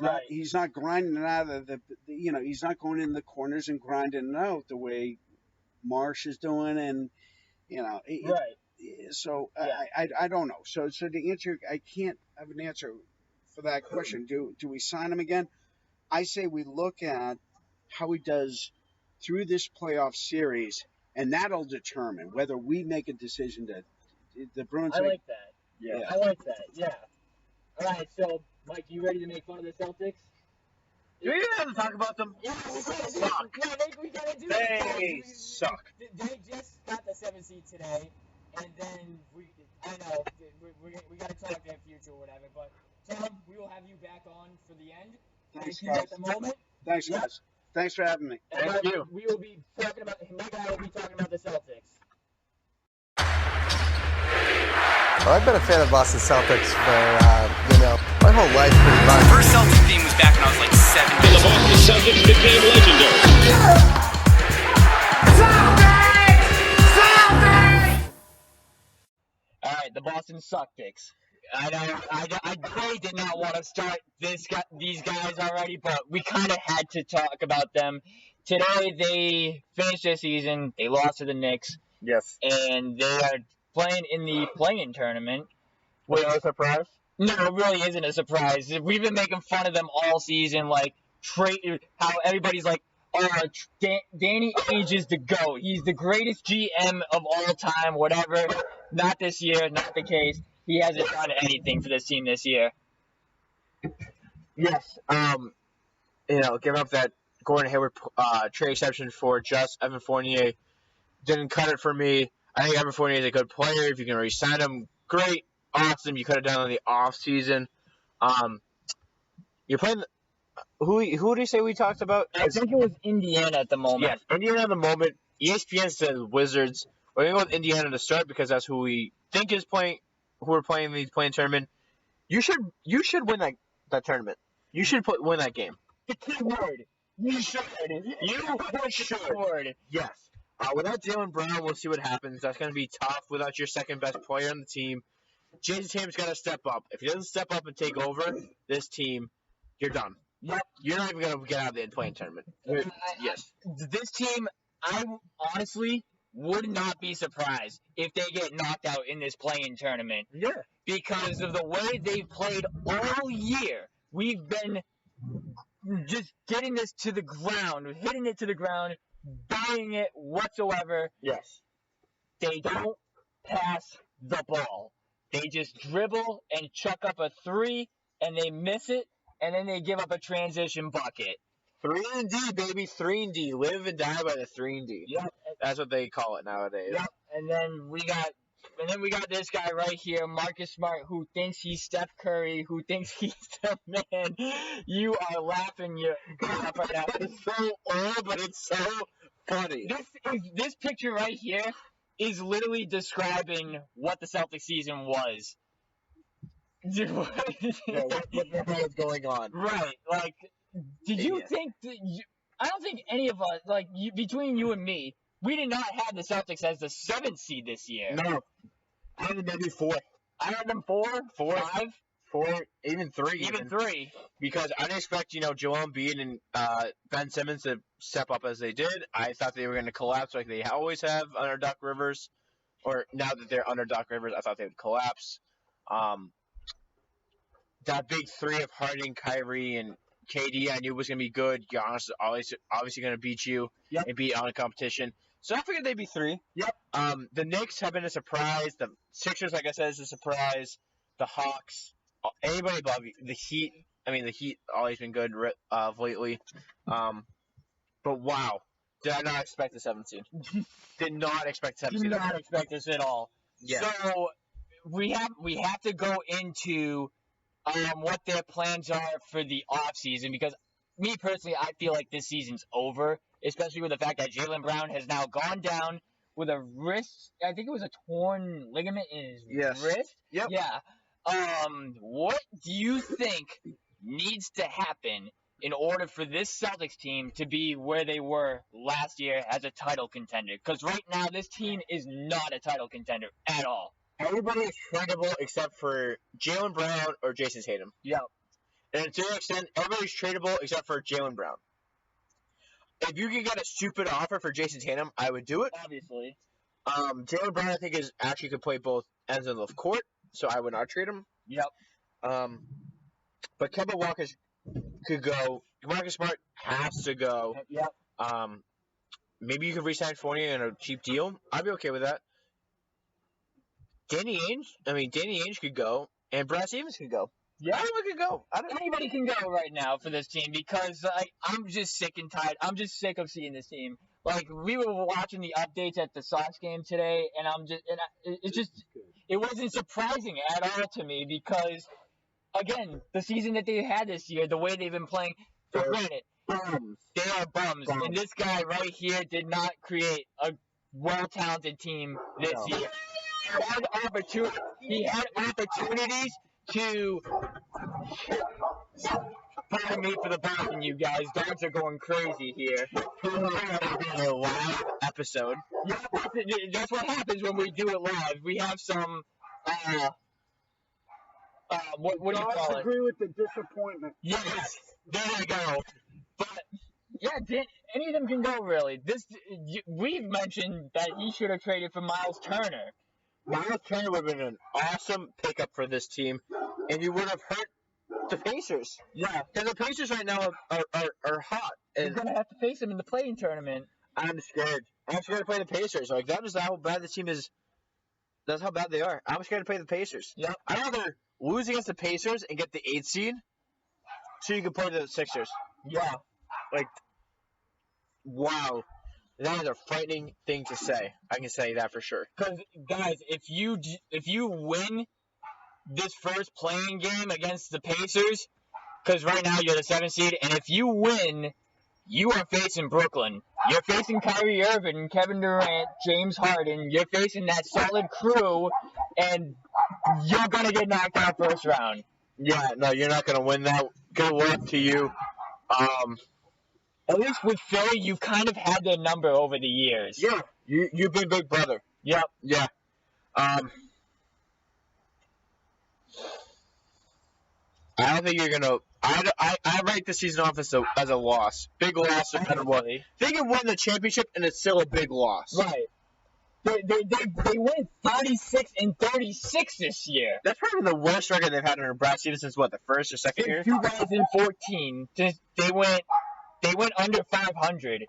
Speaker 8: not grinding it out of he's not going in the corners and grinding it out the way Marsh is doing, and so I don't know. So the answer, I can't have an answer for that question. Do we sign him again? I say we look at how he does through this playoff series, and that'll determine whether we make a decision to the Bruins.
Speaker 7: I like that.
Speaker 8: Yeah.
Speaker 7: I like that. Yeah. All right. So, Mike, you ready to make fun of the Celtics?
Speaker 3: Do we even have to talk about them?
Speaker 7: Yeah, we gotta do
Speaker 3: Suck.
Speaker 7: it. Yeah, we gotta do
Speaker 3: They
Speaker 7: it.
Speaker 3: suck.
Speaker 7: They just got the 7th seed today, and then I know we gotta talk their future or whatever. But Tom, we will have you back on for the end.
Speaker 8: Thanks,
Speaker 7: Thank you
Speaker 8: guys.
Speaker 7: at the moment.
Speaker 8: Thanks, guys. Thanks for having me.
Speaker 7: And
Speaker 3: Thank you.
Speaker 7: We will be talking about Mike and I will be talking about the Celtics.
Speaker 10: Well, I've been a fan of Boston Celtics for, my whole life pretty much.
Speaker 6: First Celtics team was back when I was like 7.
Speaker 4: The Boston Celtics became legendary.
Speaker 7: All right, the Boston Celtics. I know I really did not want to start these guys already, but we kind of had to talk about them. Today they finished their season. They lost to the Knicks.
Speaker 3: Yes.
Speaker 7: And they are playing in the play-in tournament.
Speaker 3: Wait, no surprise?
Speaker 7: No, it really isn't a surprise. We've been making fun of them all season, like how everybody's like, "Oh, Danny Ainge is the GOAT. He's the greatest GM of all time." Whatever. Not this year. Not the case. He hasn't done anything for this team this year.
Speaker 3: Yes. Give up that Gordon Hayward trade exception for just Evan Fournier didn't cut it for me. I think Evan Fournier is a good player. If you can re-sign him, great. Awesome. You could have done it in the off season. You're playing. Who did you say we talked about?
Speaker 7: I think it was Indiana at the moment.
Speaker 3: Yes, Indiana at the moment. ESPN says Wizards. We're gonna go with Indiana to start because that's who we think is playing. Who we're playing in the playing tournament. You should win that tournament. You should win that game.
Speaker 7: The key word. You should.
Speaker 3: You should. Yes. Without Jaylen Brown, we'll see what happens. That's going to be tough without your second best player on the team. Jason Tatum's got to step up. If he doesn't step up and take over this team, you're done.
Speaker 7: Yep.
Speaker 3: You're not even going to get out of the playing tournament. Yes.
Speaker 7: This team, I honestly would not be surprised if they get knocked out in this play-in tournament.
Speaker 3: Yeah.
Speaker 7: Because of the way they've played all year. We've been just getting this to the ground, hitting it to the ground, buying it whatsoever.
Speaker 3: Yes.
Speaker 7: They don't pass the ball. They just dribble and chuck up a 3, and they miss it, and then they give up a transition bucket.
Speaker 3: 3-and-D, baby. 3-and-D. Live and die by the 3-and-D.
Speaker 7: Yep.
Speaker 3: That's what they call it nowadays.
Speaker 7: Yep. And then we got this guy right here, Marcus Smart, who thinks he's Steph Curry, who thinks he's the man. You are laughing your head off right now.
Speaker 3: It's so old, but it's so funny.
Speaker 7: This picture right here is literally describing what the Celtics season was.
Speaker 3: What the hell is going on?
Speaker 7: Right. Like, did you think that I don't think any of us, like, between you and me, we did not have the Celtics as the 7th seed this year.
Speaker 3: No. I had them maybe 4.
Speaker 7: I had them 4, 5,
Speaker 3: 4, even 3.
Speaker 7: even 3.
Speaker 3: Because I didn't expect, Joel Embiid and Ben Simmons to step up as they did. I thought they were going to collapse like they always have under Doc Rivers. Or now that they're under Doc Rivers, I thought they would collapse. That big 3 of Harden, Kyrie, and KD I knew was going to be good. Giannis is obviously going to beat you and beat on a competition. So I figured they'd be 3.
Speaker 7: Yep.
Speaker 3: The Knicks have been a surprise. The Sixers, like I said, is a surprise. The Hawks, anybody above you. The Heat always been good lately. But wow, did I not expect the 7th seed? Did not expect the 7th seed.
Speaker 7: Did not expect this at all.
Speaker 3: Yeah.
Speaker 7: So we have to go into what their plans are for the offseason, because me personally, I feel like this season's over, especially with the fact that Jaylen Brown has now gone down with a wrist. I think it was a torn ligament in his wrist.
Speaker 3: Yep.
Speaker 7: Yeah. What do you think needs to happen in order for this Celtics team to be where they were last year as a title contender? Because right now, this team is not a title contender at all.
Speaker 3: Everybody is tradable except for Jaylen Brown or Jason Tatum.
Speaker 7: Yep.
Speaker 3: And to an extent, everybody's tradable except for Jaylen Brown. If you could get a stupid offer for Jason Tatum, I would do it.
Speaker 7: Obviously.
Speaker 3: Jaylen Brown, I think, actually could play both ends of the court, so I would not trade him.
Speaker 7: Yep.
Speaker 3: But Kemba Walker could go Marcus Smart has to go.
Speaker 7: Yep.
Speaker 3: Maybe you could re-sign Fournier in a cheap deal. I'd be okay with that. Danny Ainge could go, and Brad Stevens could go.
Speaker 7: Yeah.
Speaker 3: Anyone could go.
Speaker 7: Anybody can go right now for this team because I'm just sick and tired. I'm just sick of seeing this team. Like, we were watching the updates at the Sox game today, and it wasn't surprising at all to me because, again, the season that they had this year, the way they've been playing, for granted, they are bums. And this guy right here did not create a well-talented team this year. He had opportunities to. Pardon me for the barking, you guys. Dogs are going crazy here.
Speaker 3: A live episode.
Speaker 7: Yeah, that's what happens when we do it live. We have some. What do you call it?
Speaker 8: I agree with the disappointment.
Speaker 7: Yes, there you go. But yeah, any of them can go really. We've mentioned that he should have traded for Miles Turner.
Speaker 3: Miles Turner would have been an awesome pickup for this team, and you would have hurt the Pacers.
Speaker 7: Yeah,
Speaker 3: because the Pacers right now are hot. And
Speaker 7: you're gonna have to face them in the playing tournament.
Speaker 3: I'm scared. I'm scared to play the Pacers. Like, that is how bad the team is. That's how bad they are. I'm scared to play the Pacers.
Speaker 7: Yeah,
Speaker 3: I'd rather lose against the Pacers and get the 8th seed, so you can play the Sixers.
Speaker 7: Yeah,
Speaker 3: like, wow. That is a frightening thing to say. I can say that for sure.
Speaker 7: Because, guys, if you win this first playing game against the Pacers, because right now you're the 7th seed, and if you win, you are facing Brooklyn. You're facing Kyrie Irving, Kevin Durant, James Harden. You're facing that solid crew, and you're going to get knocked out first round.
Speaker 3: Yeah, no, you're not going to win that. Good luck to you.
Speaker 7: At least with Philly, you kind of had their number over the years.
Speaker 3: Yeah, you've been big brother.
Speaker 7: Yep.
Speaker 3: Yeah. I don't think you're gonna. I rate the season off as a loss. Big loss, no matter what. They can win the championship, and it's still a big loss.
Speaker 7: Right. They went 36-36 this year.
Speaker 3: That's probably the worst record they've had under Brad Stevens since what, the first or second year?
Speaker 7: 2014. They went under 500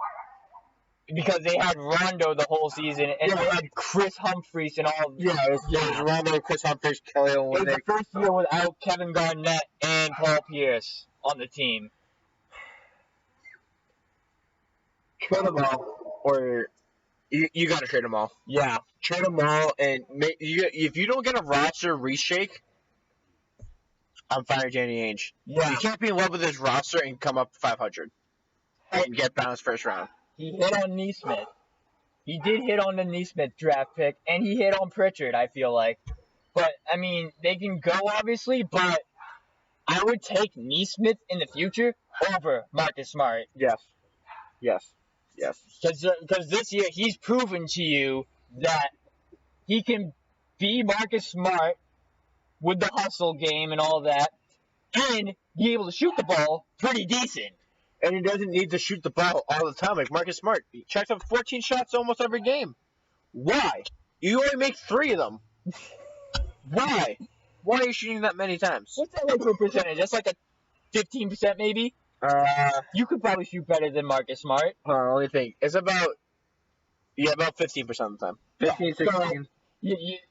Speaker 7: because they had Rondo the whole season, and they had Chris Humphries and all.
Speaker 3: Yeah, it was Rondo, Chris Humphries, Kelly Olynyk.
Speaker 7: It was the first year without Kevin Garnett and Paul Pierce on the team.
Speaker 3: Trade them all, or you got to trade them all.
Speaker 7: Yeah,
Speaker 3: trade them all, and if you don't get a roster reshake, I'm firing Danny Ainge.
Speaker 7: Yeah,
Speaker 3: you can't be in love with his roster and come up 500 and get bounced first round.
Speaker 7: He hit on Neesmith. He did hit on the Neesmith draft pick, and he hit on Pritchard, I feel like. But, I mean, they can go, obviously, but I would take Neesmith in the future over Marcus Smart.
Speaker 3: Yes.
Speaker 7: Because this year, he's proven to you that he can be Marcus Smart with the hustle game and all that, and be able to shoot the ball pretty decent.
Speaker 3: And he doesn't need to shoot the ball all the time like Marcus Smart. He checks up 14 shots almost every game. Why? You only make 3 of them. Why? Why are you shooting that many times?
Speaker 7: What's that like for percentage? That's like a 15% maybe? You could probably shoot better than Marcus Smart.
Speaker 3: Let me think. It's about 15% of the time. 15, 16.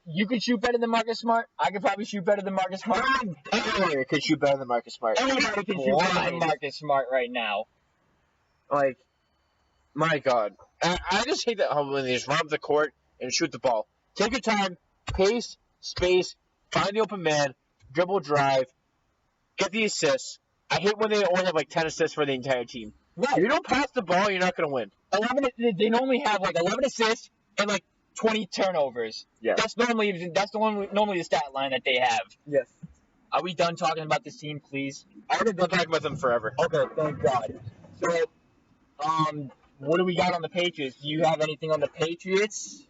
Speaker 7: You could shoot better than Marcus Smart. I could probably shoot better than Marcus Smart.
Speaker 3: Everyone could shoot better than Marcus Smart.
Speaker 7: Everybody can shoot better than Marcus Smart right now.
Speaker 3: Like, my God. I just hate that when they just run up the court and shoot the ball. Take your time, pace, space, find the open man, dribble, drive, get the assists. I hate when they only have like 10 assists for the entire team.
Speaker 7: Right.
Speaker 3: If you don't pass the ball, you're not going to win.
Speaker 7: They normally have like 11 assists and like 20 turnovers.
Speaker 3: Yeah.
Speaker 7: That's normally the stat line that they have.
Speaker 3: Yes.
Speaker 7: Are we done talking about this team, please?
Speaker 3: I've been talking about them forever.
Speaker 7: Okay, thank God. So, what do we got on the Patriots? Do you have anything on the Patriots?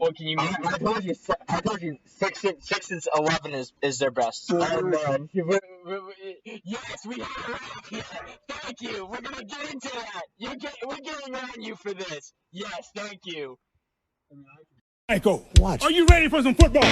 Speaker 7: Or can you?
Speaker 3: I told you, 6-11 is their best.
Speaker 7: Oh man! Yes, we have it. Thank you. We're gonna get into that. We're getting on you for this. Yes, thank you.
Speaker 5: Michael,
Speaker 10: Watch.
Speaker 5: Are you ready for some football?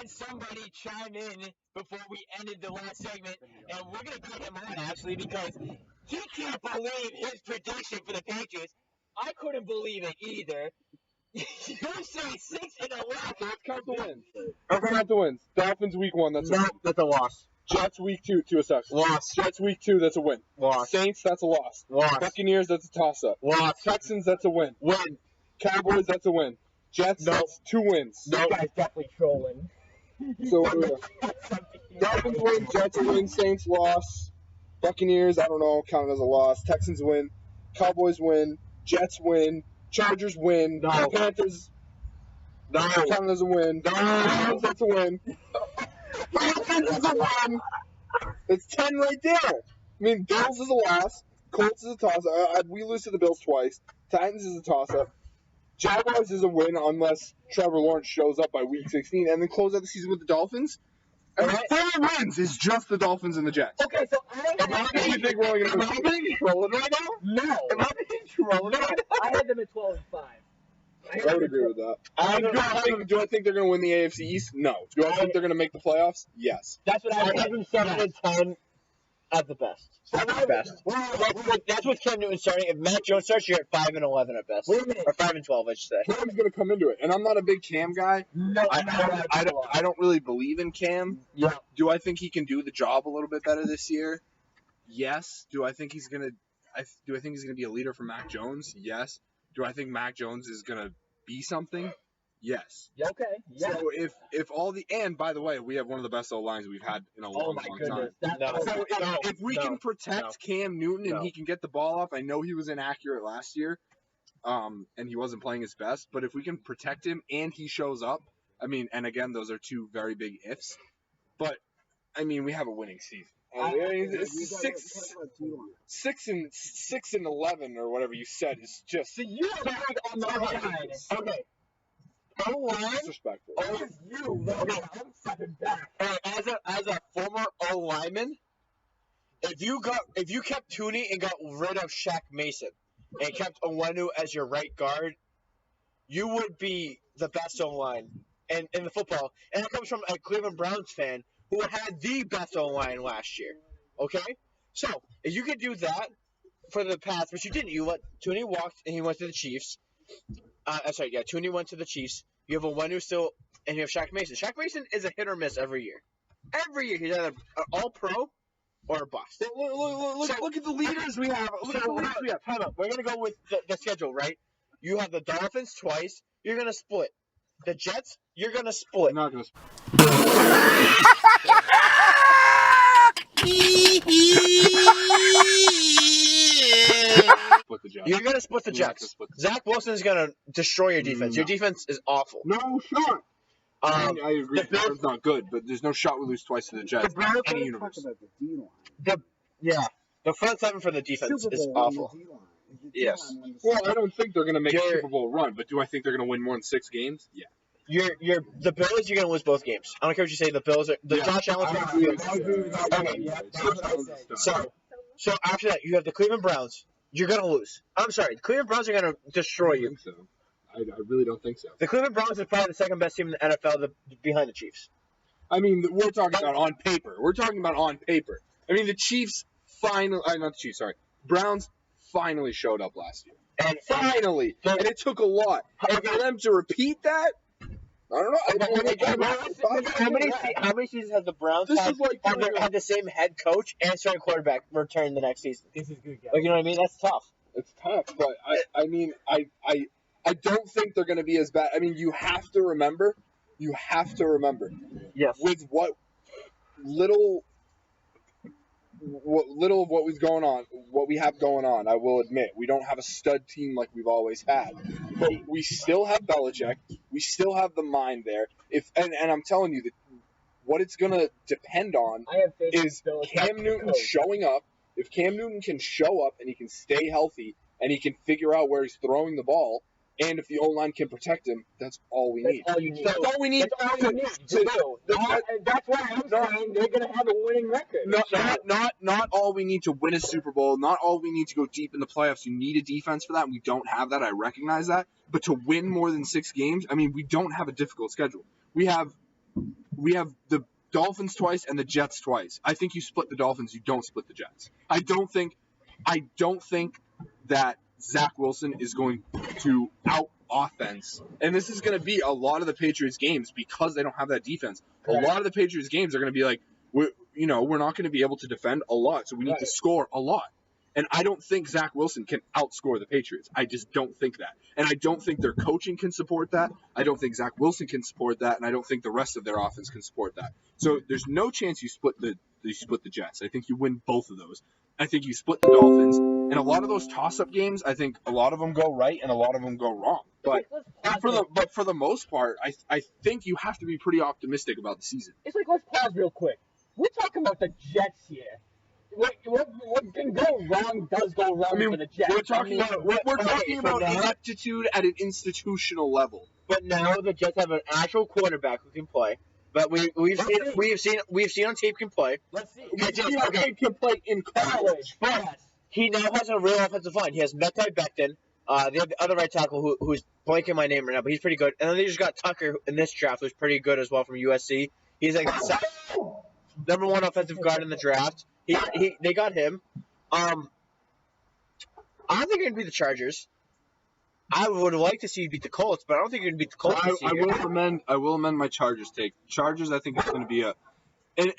Speaker 7: had somebody chime in before we ended the last segment, and we're going to get him on, actually, because he can't believe his prediction for the Patriots. I couldn't believe it either. You say 6-11.
Speaker 11: Let's count the wins. Let's count the wins. Dolphins week 1, that's a win.
Speaker 3: That's a loss.
Speaker 11: Jets week 2, to a section.
Speaker 3: Loss.
Speaker 11: Jets week 2, that's a win.
Speaker 3: Loss.
Speaker 11: Saints, that's a loss.
Speaker 3: Loss.
Speaker 11: Buccaneers, that's a toss-up.
Speaker 3: Loss.
Speaker 11: Texans, that's a win.
Speaker 3: Win.
Speaker 11: Cowboys, that's a win. Jets, that's 2 wins.
Speaker 7: This guy's definitely trolling.
Speaker 11: So, Dolphins win, Jets win, Saints loss. Buccaneers, I don't know, counted as a loss. Texans win. Cowboys win. Jets win. Chargers win.
Speaker 3: No.
Speaker 11: Panthers,
Speaker 3: No.
Speaker 11: counted as a win. Browns, that's a win. Falcons is a win. It's 10 right there. I mean, Bills is a loss. Colts is a toss-up. We lose to the Bills twice. Titans is a toss-up. Jaguars is a win unless Trevor Lawrence shows up by week 16 and then close out the season with the Dolphins. And 4 wins is just the Dolphins and the Jets.
Speaker 7: Okay, so
Speaker 11: You think we're only going to be trolling right now?
Speaker 7: No.
Speaker 11: Am I being trolling right now?
Speaker 7: I had them at 12-5.
Speaker 11: I would agree with that. Do I think they're going to win the AFC East? No. Do I think they're going to make the playoffs? Yes.
Speaker 7: That's what I
Speaker 3: I have them 7-10 at the best.
Speaker 7: At best.
Speaker 3: That's what Cam Newton's starting. If Matt Jones starts, you're at 5-11 at best.
Speaker 7: Wait a minute.
Speaker 3: Or 5-12, I should say.
Speaker 11: Cam's going to come into it, and I'm not a big Cam guy.
Speaker 7: No,
Speaker 11: I don't really believe in Cam.
Speaker 7: Yeah.
Speaker 11: Do I think he can do the job a little bit better this year? Yes. Do I think he's gonna be a leader for Mac Jones? Yes. Do I think Mac Jones is gonna be something? Yes.
Speaker 7: Okay. Yeah.
Speaker 11: So if all the and by the way, we have one of the best O-lines we've had in a long time. So if we can protect Cam Newton and he can get the ball off, I know he was inaccurate last year, and he wasn't playing his best. But if we can protect him and he shows up, I mean, and again, those are 2 very big ifs. But I mean, we have a winning season. It's 6-11 or whatever you said is just.
Speaker 7: So you on the line. Okay. O-line.
Speaker 11: Disrespectful.
Speaker 7: Oh, you. Okay, I'm stepping back.
Speaker 3: As a former O-lineman, if you kept Tooney and got rid of Shaq Mason and kept Onwenu as your right guard, you would be the best O-line in the football. And that comes from a Cleveland Browns fan who had the best O-line last year. Okay? So, if you could do that for the Pats, which you didn't, you let Tooney walk and he went to the Chiefs. Tooney went to the Chiefs. You have Onwenu still, and you have Shaq Mason. Shaq Mason is a hit or miss every year. Every year, he's either an all-pro or a bust.
Speaker 11: Look at the leaders we have. Look at the leaders we have.
Speaker 3: Time up. We're going to go with the schedule, right? You have the Dolphins twice. You're going to split. The Jets, you're going to split.
Speaker 11: I'm not going to split. Split the Jets.
Speaker 3: You're going to split the Jets. Zach Wilson's going to destroy your defense.
Speaker 11: No.
Speaker 3: Your defense is awful.
Speaker 11: No shot. I agree. The Browns not good, but there's no shot we lose twice to the Jets. Any universe.
Speaker 3: The front seven for the defense is awful. Yes.
Speaker 11: Well, I don't think they're going to make a Super Bowl run, but do I think they're going to win more than 6 games? Yeah.
Speaker 3: The Bills, you're going to lose both games. I don't care what you say. The Bills are Josh Allen's going to lose. So after that, you have the Cleveland Browns. You're going to lose. I'm sorry. The Cleveland Browns are going to destroy you.
Speaker 11: I really don't think so.
Speaker 3: The Cleveland Browns are probably the second best team in the NFL behind the Chiefs.
Speaker 11: I mean, we're talking about on paper. I mean, the Chiefs Browns finally showed up last year. And finally. And it took a lot. And for them to repeat that, I don't know.
Speaker 3: How many seasons have the Browns had the same head coach and starting quarterback return the next season?
Speaker 7: This is good, guys.
Speaker 3: Like, you know what I mean? That's tough.
Speaker 11: It's tough, but I don't think they're going to be as bad. I mean, you have to remember.
Speaker 3: Yes.
Speaker 11: With what little of what we have going on, I will admit, we don't have a stud team like we've always had. But we still have Belichick. We still have the mind there. And I'm telling you that what it's going to depend on is Cam Newton showing up. If Cam Newton can show up and he can stay healthy and he can figure out where he's throwing the ball, and if the O-line can protect him, that's all we need.
Speaker 7: That's all you need.
Speaker 11: That's all we need.
Speaker 7: That's all you need to do. That's why I'm saying they're going to have a winning record.
Speaker 11: Not all we need to win a Super Bowl. Not all we need to go deep in the playoffs. You need a defense for that, and we don't have that. I recognize that. But to win more than 6 games, I mean, we don't have a difficult schedule. We have we have the Dolphins twice and the Jets twice. I think you split the Dolphins, you don't split the Jets. I don't think that Zach Wilson is going to out offense. And this is going to be a lot of the Patriots games because they don't have that defense. Correct. A lot of the Patriots games are going to be like, we're not going to be able to defend a lot, so we need to score a lot. And I don't think Zach Wilson can outscore the Patriots. I just don't think that. And I don't think their coaching can support that. I don't think Zach Wilson can support that. And I don't think the rest of their offense can support that. So there's no chance you split the Jets. I think you win both of those. I think you split the Dolphins. And a lot of those toss-up games, I think a lot of them go right and a lot of them go wrong. But for the most part, I think you have to be pretty optimistic about the season.
Speaker 7: It's like, let's pause real quick. We're talking about the Jets here. What can go wrong does go wrong for the Jets.
Speaker 11: We're talking about ineptitude at an institutional level.
Speaker 3: But now the Jets have an actual quarterback who can play. But we've seen on tape can play.
Speaker 7: Let's see.
Speaker 11: We've seen on tape can play in college.
Speaker 3: But he now has a real offensive line. He has Mekhi Becton. They have the other right tackle who's blanking my name right now, but he's pretty good. And then they just got Tucker in this draft, who's pretty good as well from USC. He's like number one offensive guard in the draft. They got him. I don't think you're gonna beat the Chargers. I would like to see you beat the Colts, but I don't think you're gonna beat the Colts.
Speaker 11: I will amend my Chargers take. Chargers, I think it's gonna be that's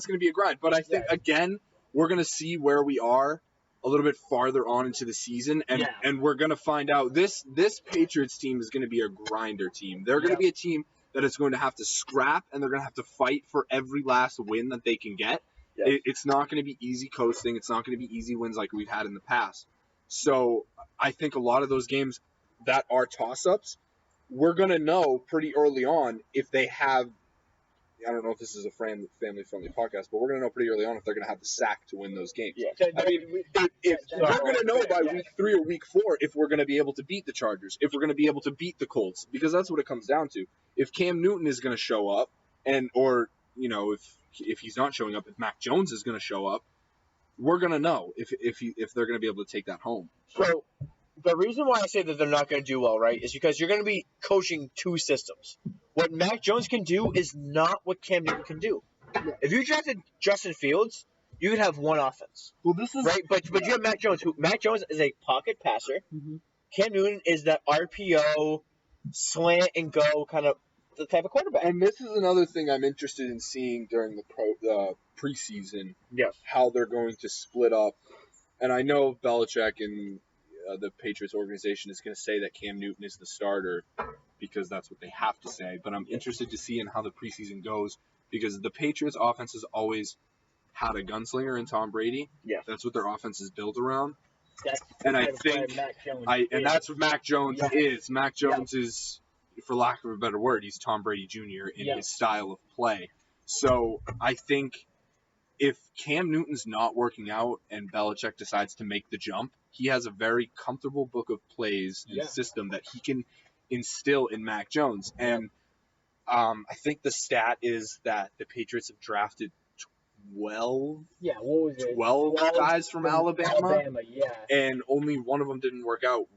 Speaker 11: gonna be a grind. But I think again, we're gonna see where we are a little bit farther on into the season, and we're gonna find out this Patriots team is gonna be a grinder team. They're gonna be a team that is going to have to scrap, and they're going to have to fight for every last win that they can get. Yes. It's not going to be easy coasting. It's not going to be easy wins like we've had in the past. So I think a lot of those games that are toss-ups, we're going to know pretty early on if they have – I don't know if this is a family-friendly podcast, but we're going to know pretty early on if they're going to have the sack to win those games.
Speaker 3: Yeah.
Speaker 11: I mean, we're going to know by week 3 or week 4 if we're going to be able to beat the Chargers, if we're going to be able to beat the Colts, because that's what it comes down to. If Cam Newton is going to show up, or if he's not showing up, if Mac Jones is going to show up, we're going to know if they're going to be able to take that home.
Speaker 3: So the reason why I say that they're not going to do well, right, is because you're going to be coaching two systems. What Mac Jones can do is not what Cam Newton can do. If you drafted Justin Fields, you could have one offense.
Speaker 11: Well, this is
Speaker 3: right, but you have Mac Jones. Mac Jones is a pocket passer. Mm-hmm. Cam Newton is that RPO, slant and go kind of the type of quarterback.
Speaker 11: And this is another thing I'm interested in seeing during the preseason.
Speaker 3: Yes.
Speaker 11: How they're going to split up. And I know Belichick and the Patriots organization is going to say that Cam Newton is the starter because that's what they have to say. But I'm interested to see in how the preseason goes because the Patriots offense has always had a gunslinger in Tom Brady.
Speaker 3: Yeah.
Speaker 11: That's what their offense is built around.
Speaker 3: That's
Speaker 11: what Mac Jones is. Mac Jones is, for lack of a better word, he's Tom Brady Jr. in his style of play. So I think if Cam Newton's not working out and Belichick decides to make the jump, he has a very comfortable book of plays and system that he can instill in Mac Jones. And I think the stat is that the Patriots have drafted 12 guys from Alabama, and only one of them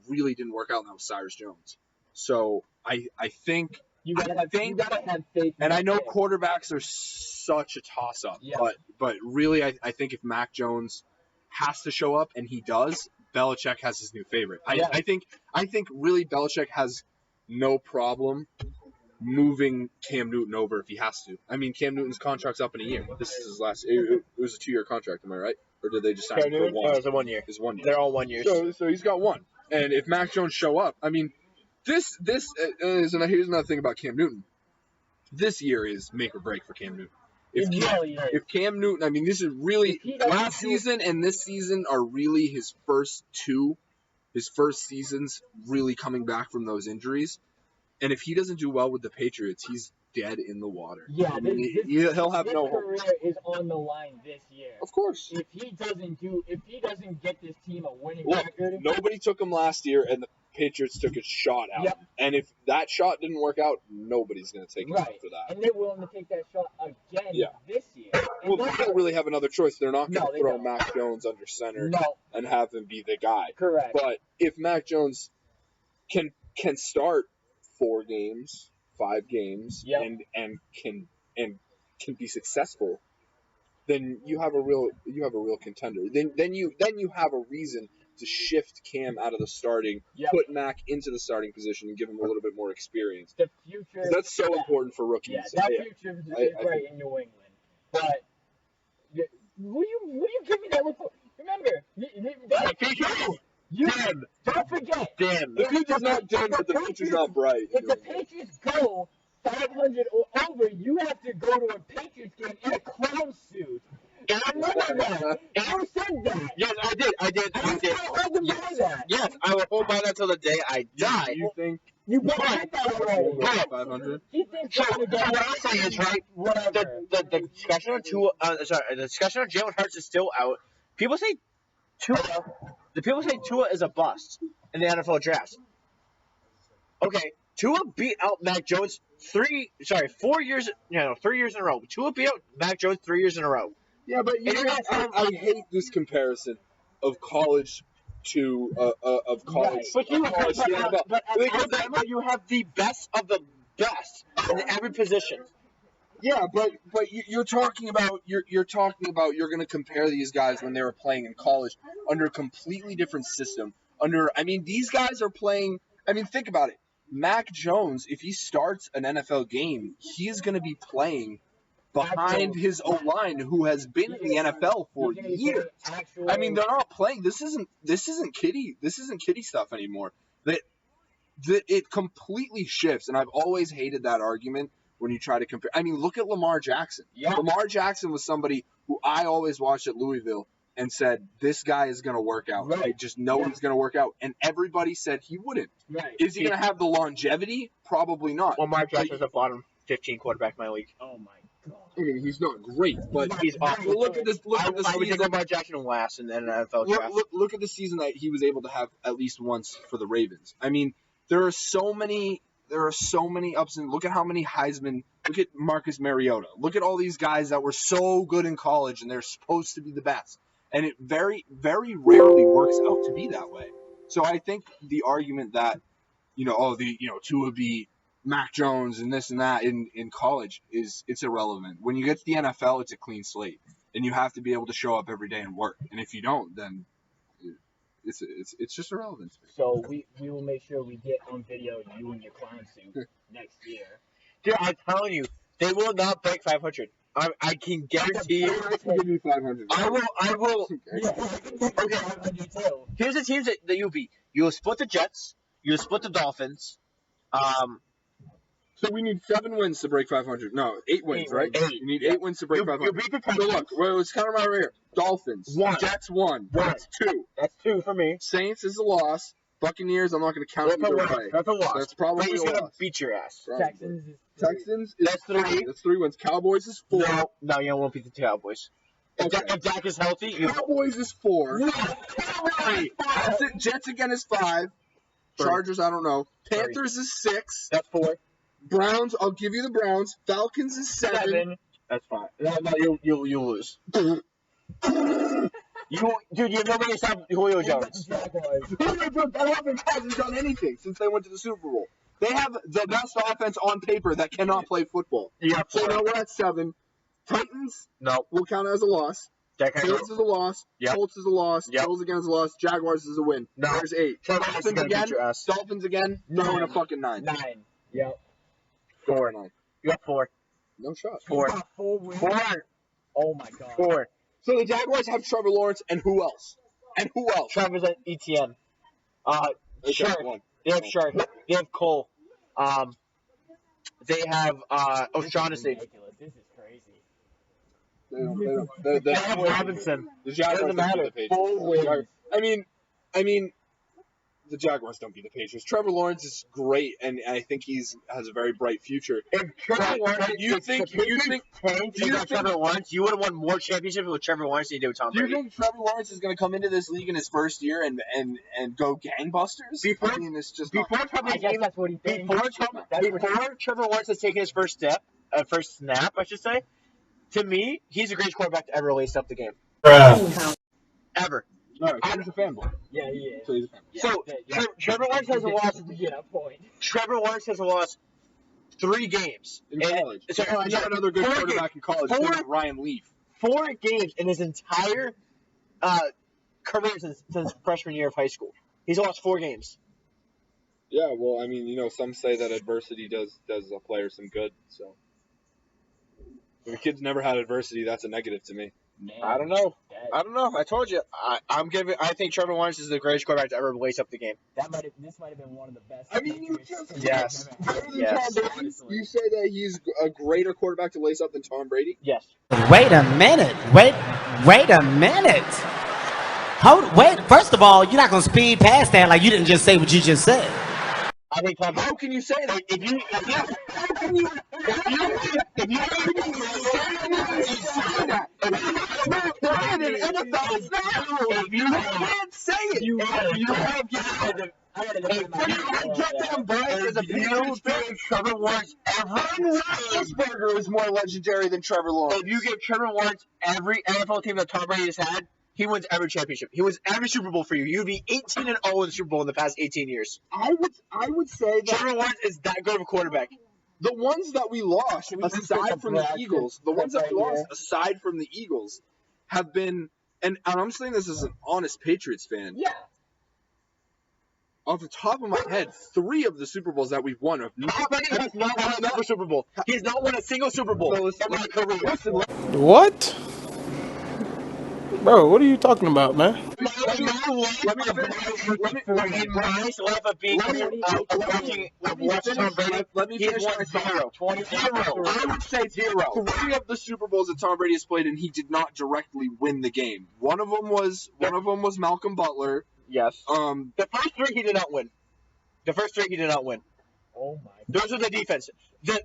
Speaker 11: really didn't work out, and that was Cyrus Jones. So I think
Speaker 7: you gotta have faith.
Speaker 11: And I know quarterbacks are such a toss-up, but really I think if Mac Jones has to show up, and he does, Belichick has his new favorite. I think really Belichick has no problem moving Cam Newton over if he has to. I mean, Cam Newton's contract's up in a year. This is his last. It was a 2-year contract. Am I right? Or did they just sign him for one?
Speaker 3: No, it's a 1 year.
Speaker 11: It's 1 year.
Speaker 3: They're all 1 year.
Speaker 11: So he's got one. And if Mac Jones show up, I mean, this here's another thing about Cam Newton. This year is make or break for Cam Newton. If Cam Newton, I mean, this is really last season and this season are really his first seasons really coming back from those injuries. And if he doesn't do well with the Patriots, he's dead in the water.
Speaker 7: Yeah,
Speaker 11: I mean, he'll have no hope.
Speaker 7: His career is on the line this year.
Speaker 11: Of course.
Speaker 7: If he doesn't get this team a winning record,
Speaker 11: nobody took him last year, and the Patriots took a shot at him. And if that shot didn't work out, nobody's going to take him for that.
Speaker 7: And they're willing to take that shot again this year.
Speaker 11: Well, they don't really have another choice. They're not going to throw Mac Jones under center and have him be the guy.
Speaker 7: Correct.
Speaker 11: But if Mac Jones can start 4 games, 5 games and can be successful, then you have a real contender. Then you have a reason to shift Cam out of the starting, put Mac into the starting position, and give him a little bit more experience.
Speaker 7: The future.
Speaker 11: That's so important for rookies.
Speaker 7: Yeah, that future is right in New England. But will you give me that look for? Remember, don't forget.
Speaker 11: Damn. The future's not dim, but the future's not bright.
Speaker 7: If the Patriots go 500 or over, you have to go to a Patriots game in a clown suit. And I remember that. And you said that.
Speaker 3: Yes, I did. I did. Yes, I will hold by that till the day I die.
Speaker 11: You think?
Speaker 7: You better that already.
Speaker 11: 500.
Speaker 7: He thinks
Speaker 3: So what I'm saying is, right? The discussion on the discussion on Jalen Hurts is still out. People say Tua is a bust in the NFL draft. Okay, Tua beat out Mac Jones 3 years in a row. Tua beat out Mac Jones 3 years in a row.
Speaker 11: Yeah, but I hate this comparison of college to college.
Speaker 3: But you have the best of the best in every position.
Speaker 11: Yeah, but you're talking about you're going to compare these guys when they were playing in college under a completely different system. These guys are playing. Think about it. Mac Jones, if he starts an NFL game, he's going to be playing behind his O-line, who has been in the NFL for years. They're not playing. This isn't kiddie stuff anymore. It completely shifts, and I've always hated that argument when you try to compare. Look at Lamar Jackson.
Speaker 7: Yeah.
Speaker 11: Lamar Jackson was somebody who I always watched at Louisville and said, this guy is going to work out.
Speaker 7: Right.
Speaker 11: I just know he's going to work out. And everybody said he wouldn't.
Speaker 7: Right.
Speaker 11: Is he going to have the longevity? Probably not.
Speaker 3: Lamar Jackson's a bottom 15 quarterback in my league.
Speaker 7: Oh my god.
Speaker 11: He's not great, but
Speaker 3: he's awesome.
Speaker 11: Well, look at this.
Speaker 3: I would take Lamar Jackson last in the NFL draft.
Speaker 11: Look at the season that he was able to have at least once for the Ravens. There are so many ups and look at how many Heisman. Look at Marcus Mariota. Look at all these guys that were so good in college and they're supposed to be the best. And it very, very rarely works out to be that way. So I think the argument that, Tua beat Mac Jones and this and that in college it's irrelevant. When you get to the NFL, it's a clean slate. And you have to be able to show up every day and work. And if you don't, then it's just irrelevant.
Speaker 7: So we will make sure we get on video you in your clown suit next year.
Speaker 3: Dude, I'm telling you, they will not break 500. I can guarantee you.
Speaker 11: I can give you 500.
Speaker 3: I will. Okay. Here's the teams that you'll beat. You'll split the Jets. You'll split the Dolphins.
Speaker 11: So we need 7 wins to break 500. No, 8 wins, right?
Speaker 3: 8.
Speaker 11: You need 8 wins to break 500.
Speaker 3: You beat the
Speaker 11: So look, let's count them out right here. Dolphins.
Speaker 3: 1.
Speaker 11: Jets 1. That's 2.
Speaker 3: That's 2 for me.
Speaker 11: Saints is a loss. Buccaneers, I'm not going to count either way.
Speaker 3: That's a loss.
Speaker 11: That's probably
Speaker 3: He's
Speaker 11: a
Speaker 3: going to
Speaker 11: loss.
Speaker 3: beat your ass.
Speaker 11: Texans is
Speaker 3: That's 3.
Speaker 11: That's 3 wins. Cowboys is 4.
Speaker 3: No, you won't beat the Cowboys.
Speaker 11: Okay.
Speaker 3: If Dak is healthy,
Speaker 11: Cowboys is 4. Jets again is 5. Chargers, I don't know. Panthers is 6.
Speaker 3: That's 4.
Speaker 11: Browns, I'll give you the Browns. Falcons is 7.
Speaker 3: That's fine. No, you'll lose. Dude, you have nobody to stop Julio Jones.
Speaker 11: That offense hasn't done anything since they went to the Super Bowl. They have the best offense on paper that cannot play football.
Speaker 3: Yeah.
Speaker 11: So now we're at 7. Titans
Speaker 3: No.
Speaker 11: will count as a loss. Saints is a loss.
Speaker 3: Yep.
Speaker 11: Colts is a loss.
Speaker 3: Yep.
Speaker 11: Bills again is a loss. Jaguars is a win.
Speaker 3: No.
Speaker 11: There's 8.
Speaker 3: Dolphins
Speaker 11: Dolphins again. No, and a fucking 9.
Speaker 7: 9. Yep.
Speaker 3: 4.
Speaker 11: 9.
Speaker 3: You got 4.
Speaker 11: No shot.
Speaker 3: 4.
Speaker 7: 4.
Speaker 3: 4.
Speaker 7: Oh my god.
Speaker 3: 4.
Speaker 11: So the Jaguars have Trevor Lawrence, and who else?
Speaker 3: Trevor's at ETN. Shark.
Speaker 11: One.
Speaker 3: They have Shark. They have Cole. They have O'Shaughnessy.
Speaker 7: This is crazy.
Speaker 11: They
Speaker 3: have Robinson.
Speaker 11: The Jaguars
Speaker 3: doesn't matter.
Speaker 11: beat the Patriots. I mean, the Jaguars don't beat the Patriots. Trevor Lawrence is great, and I think has a very bright future.
Speaker 3: If Trevor Lawrence, you think Trevor Lawrence, you would have won more championships with Trevor Lawrence than you did with Tom Brady.
Speaker 11: Do you think Trevor Lawrence is going to come into this league in his first year and go gangbusters? It's just
Speaker 7: I guess that's what he thinks.
Speaker 3: Before Trevor Lawrence has taken his first snap, I should say, to me, he's the greatest quarterback to ever lace up the game. Ever.
Speaker 11: No, he's a fanboy.
Speaker 7: Yeah, he is.
Speaker 11: So he's a fanboy.
Speaker 3: So Trevor Lawrence has a loss.
Speaker 7: Yeah, point.
Speaker 3: Trevor Lawrence has a loss 3 games.
Speaker 11: In college. So, I got another good quarterback in college. Ryan Leaf.
Speaker 3: 4 games in his entire career since freshman year of high school. He's lost 4 games.
Speaker 11: Yeah, well, I mean, some say that adversity does a player some good. So, if a kid's never had adversity, that's a negative to me.
Speaker 7: Man,
Speaker 3: I don't know. I told you. I think Trevor Lawrence is the greatest quarterback to ever lace up the game.
Speaker 7: This might have been one of the best.
Speaker 11: I mean, you just
Speaker 3: yes.
Speaker 11: You say that he's a greater quarterback to lace up than Tom Brady?
Speaker 3: Yes.
Speaker 9: Wait a minute. Wait a minute. First of all, you're not going to speed past that like you didn't just say what you just said.
Speaker 3: I think Tom.
Speaker 11: How can you say that?
Speaker 3: If you can't say it. You have Trevor Lawrence Roethlisberger is more legendary than Trevor Lawrence. If you give Trevor Lawrence every NFL team that Tom Brady has had, he wins every championship. He wins every Super Bowl for you. You'd be 18-0 in the Super Bowl in the past 18 years.
Speaker 11: I would say that
Speaker 3: Trevor Lawrence is that good of a quarterback.
Speaker 11: The ones that we lost, aside from the Eagles, have been, and I'm saying this as an honest Patriots fan.
Speaker 3: Yeah.
Speaker 11: Off the top of my head, 3 of the Super Bowls that we've won have
Speaker 3: Tom Brady has not won another Super Bowl. He has not won a single Super Bowl in my career.
Speaker 12: What? Bro, what are you talking about, man?
Speaker 3: Let me finish my zero.
Speaker 11: I would say 0. 3 of the Super Bowls that Tom Brady has played, and he did not directly win the game. One of them was Malcolm Butler.
Speaker 3: Yes. The first 3 he did not win. Oh my! Those are the defense.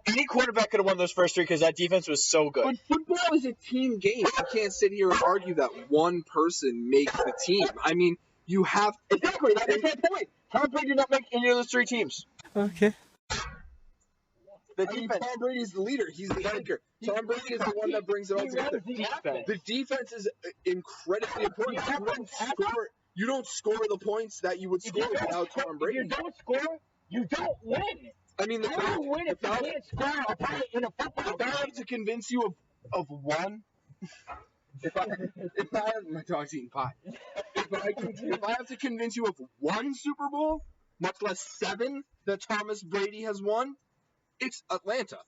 Speaker 3: Any quarterback could have won those first 3 because that defense was so good.
Speaker 11: But football is a team game. You can't sit here and argue that one person makes the team. I mean, you have
Speaker 3: exactly. That's my point. Tom Brady did not make any of those 3 teams.
Speaker 12: Okay.
Speaker 11: Tom Brady is the leader. He's the anchor. Tom Brady is the one that brings it all together. The defense is incredibly important. You don't score the points that you would score without Tom Brady.
Speaker 7: If you don't score, you don't win.
Speaker 11: I mean,
Speaker 7: you don't win if you can't score in a football game.
Speaker 11: If I have to convince you of one, if I my dog's eating pie. If I have to convince you of one Super Bowl, much less 7 that Thomas Brady has won, it's Atlanta.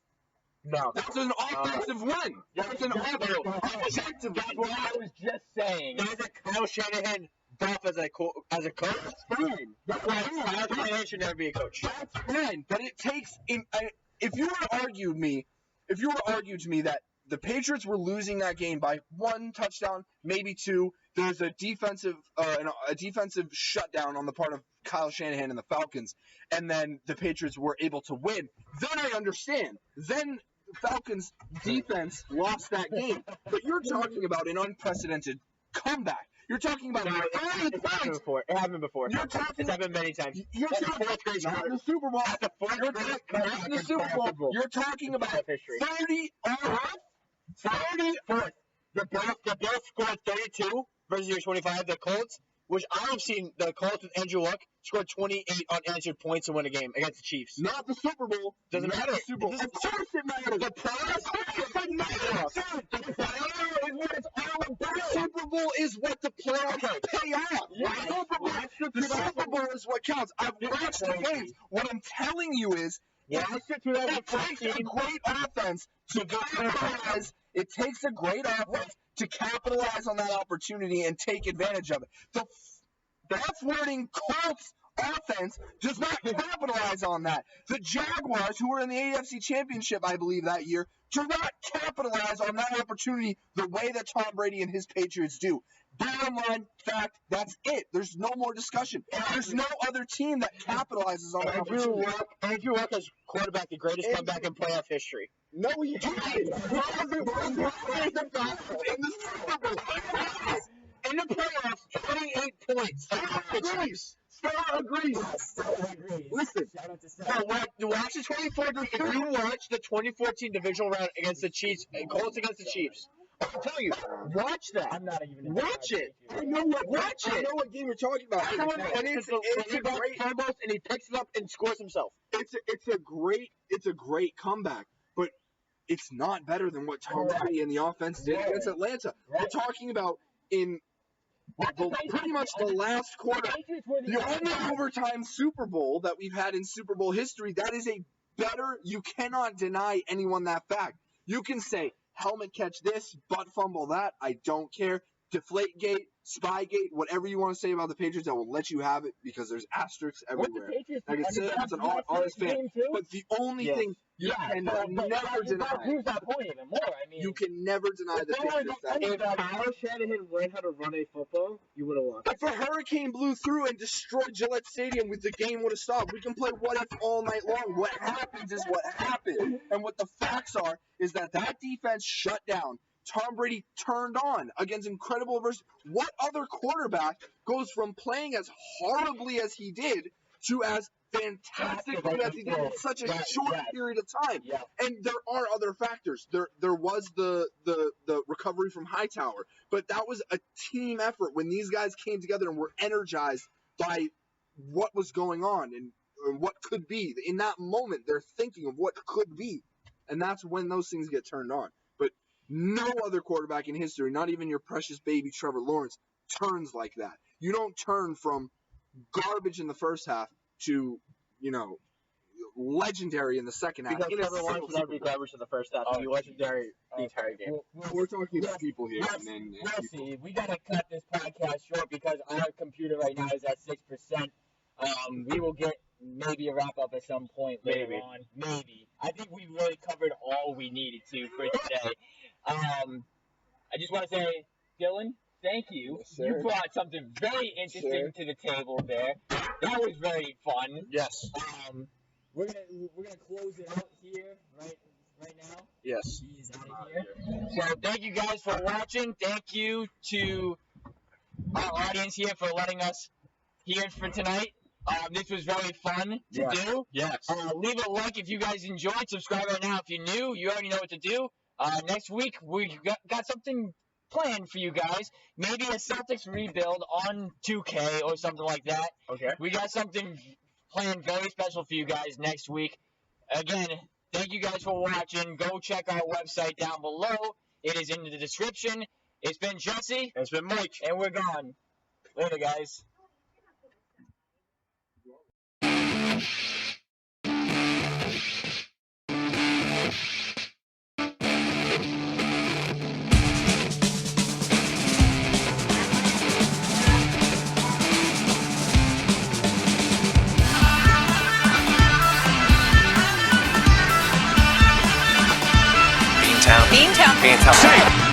Speaker 3: No.
Speaker 11: That's an offensive win. That's an offensive win.
Speaker 7: That's what I was just saying.
Speaker 3: There's a Kyle Shanahan buff as a coach. That's fine. Kyle Shanahan should never be a coach.
Speaker 11: That's fine. But it takes if you were to argue to me that the Patriots were losing that game by 1 touchdown, maybe 2. There's a defensive shutdown on the part of Kyle Shanahan and the Falcons, and then the Patriots were able to win. Then I understand. Then the Falcons' defense lost that game. But you're talking about an unprecedented comeback. You're talking about
Speaker 3: It happened before.
Speaker 11: It's
Speaker 3: happened many times.
Speaker 11: You're talking about the Super Bowl. The Super Bowl. You're talking about 30
Speaker 3: 34th. The Bills scored 32 versus your 25. The Colts, which I have seen the Colts with Andrew Luck, scored 28 unanswered points to win a game against the Chiefs.
Speaker 11: Not the Super Bowl.
Speaker 3: Doesn't matter.
Speaker 11: The Super Bowl. Of course it matters.
Speaker 3: The playoffs
Speaker 11: The Super Bowl is what the playoffs pay off. The Super Bowl is what counts. I've watched the games. What I'm telling you is, it takes a great offense to capitalize. It takes a great offense to capitalize on that opportunity and take advantage of it. The F-wording Colts offense does not capitalize on that. The Jaguars, who were in the AFC Championship, I believe, that year, do not capitalize on that opportunity the way that Tom Brady and his Patriots do. Bottom line fact, that's it. There's no more discussion. There's no other team that capitalizes on that opportunity.
Speaker 3: Andrew Luck has quarterbacked the greatest comeback in playoff history.
Speaker 11: No, he didn't. In the Super Bowl.
Speaker 3: In the playoffs, 28 points.
Speaker 11: Star agrees. Listen.
Speaker 3: Watch the 2014. If you watch the 2014 divisional round against the Chiefs, Colts against the Chiefs, I'm telling you, watch that.
Speaker 7: I'm not even.
Speaker 3: Watch it.
Speaker 11: I know what game you're talking about.
Speaker 3: And it's a great fumbles, and he picks it up and scores himself.
Speaker 11: It's a great comeback, but it's not better than what Tom Brady and the offense did against Atlanta. We're talking about in pretty much the last quarter, the only overtime Super Bowl that we've had in Super Bowl history. That is a better. You cannot deny anyone that fact. You can say helmet catch this, butt fumble that. I don't care. Deflategate, Spygate, whatever you want to say about the Patriots, I will let you have it because there's asterisks everywhere. I can say that's an honest fan. But the only thing you can never deny.
Speaker 7: That proves that point even more. I mean,
Speaker 11: you can never deny the Patriots.
Speaker 3: If Kyle Shanahan learned how to run a football, you would have won.
Speaker 11: If a hurricane blew through and destroyed Gillette Stadium, the game would have stopped. We can play what if all night long. What happens is what happened. And what the facts are is that defense shut down. Tom Brady turned on against incredible adversity. What other quarterback goes from playing as horribly as he did to as fantastically as he did in such a short period of time? And there are other factors. There was the recovery from Hightower, but that was a team effort when these guys came together and were energized by what was going on and what could be. In that moment, they're thinking of what could be, and that's when those things get turned on. But no other quarterback in history, not even your precious baby Trevor Lawrence, turns like that. You don't turn from garbage in the first half to, legendary in the second half.
Speaker 3: Because Trevor Lawrence would never be garbage in the first half. He'd be legendary the entire game.
Speaker 11: We're talking about people here.
Speaker 7: We'll see. We got to cut this podcast short because our computer right now is at 6%. We will get maybe a wrap-up at some point later on. Maybe. I think we really covered all we needed to for today. I just want to say, Dylan, thank you.
Speaker 11: Yes, sir.
Speaker 7: You brought something very interesting to the table there. That was very fun.
Speaker 3: Yes.
Speaker 7: We're gonna close it out here right now.
Speaker 11: Yes.
Speaker 7: He's out of here. So thank you guys for watching. Thank you to our audience here for letting us hear it for tonight. This was very fun to do.
Speaker 3: Yes.
Speaker 7: Leave a like if you guys enjoyed. Subscribe right now if you're new. You already know what to do. Next week, we got something planned for you guys. Maybe a Celtics rebuild on 2K or something like that.
Speaker 3: Okay.
Speaker 7: We got something planned very special for you guys next week. Again, thank you guys for watching. Go check our website down below. It is in the description. It's been Jesse.
Speaker 3: It's been Mike.
Speaker 7: And we're gone. Later, guys.
Speaker 6: Beantown.
Speaker 10: Beantown.
Speaker 6: Beantown.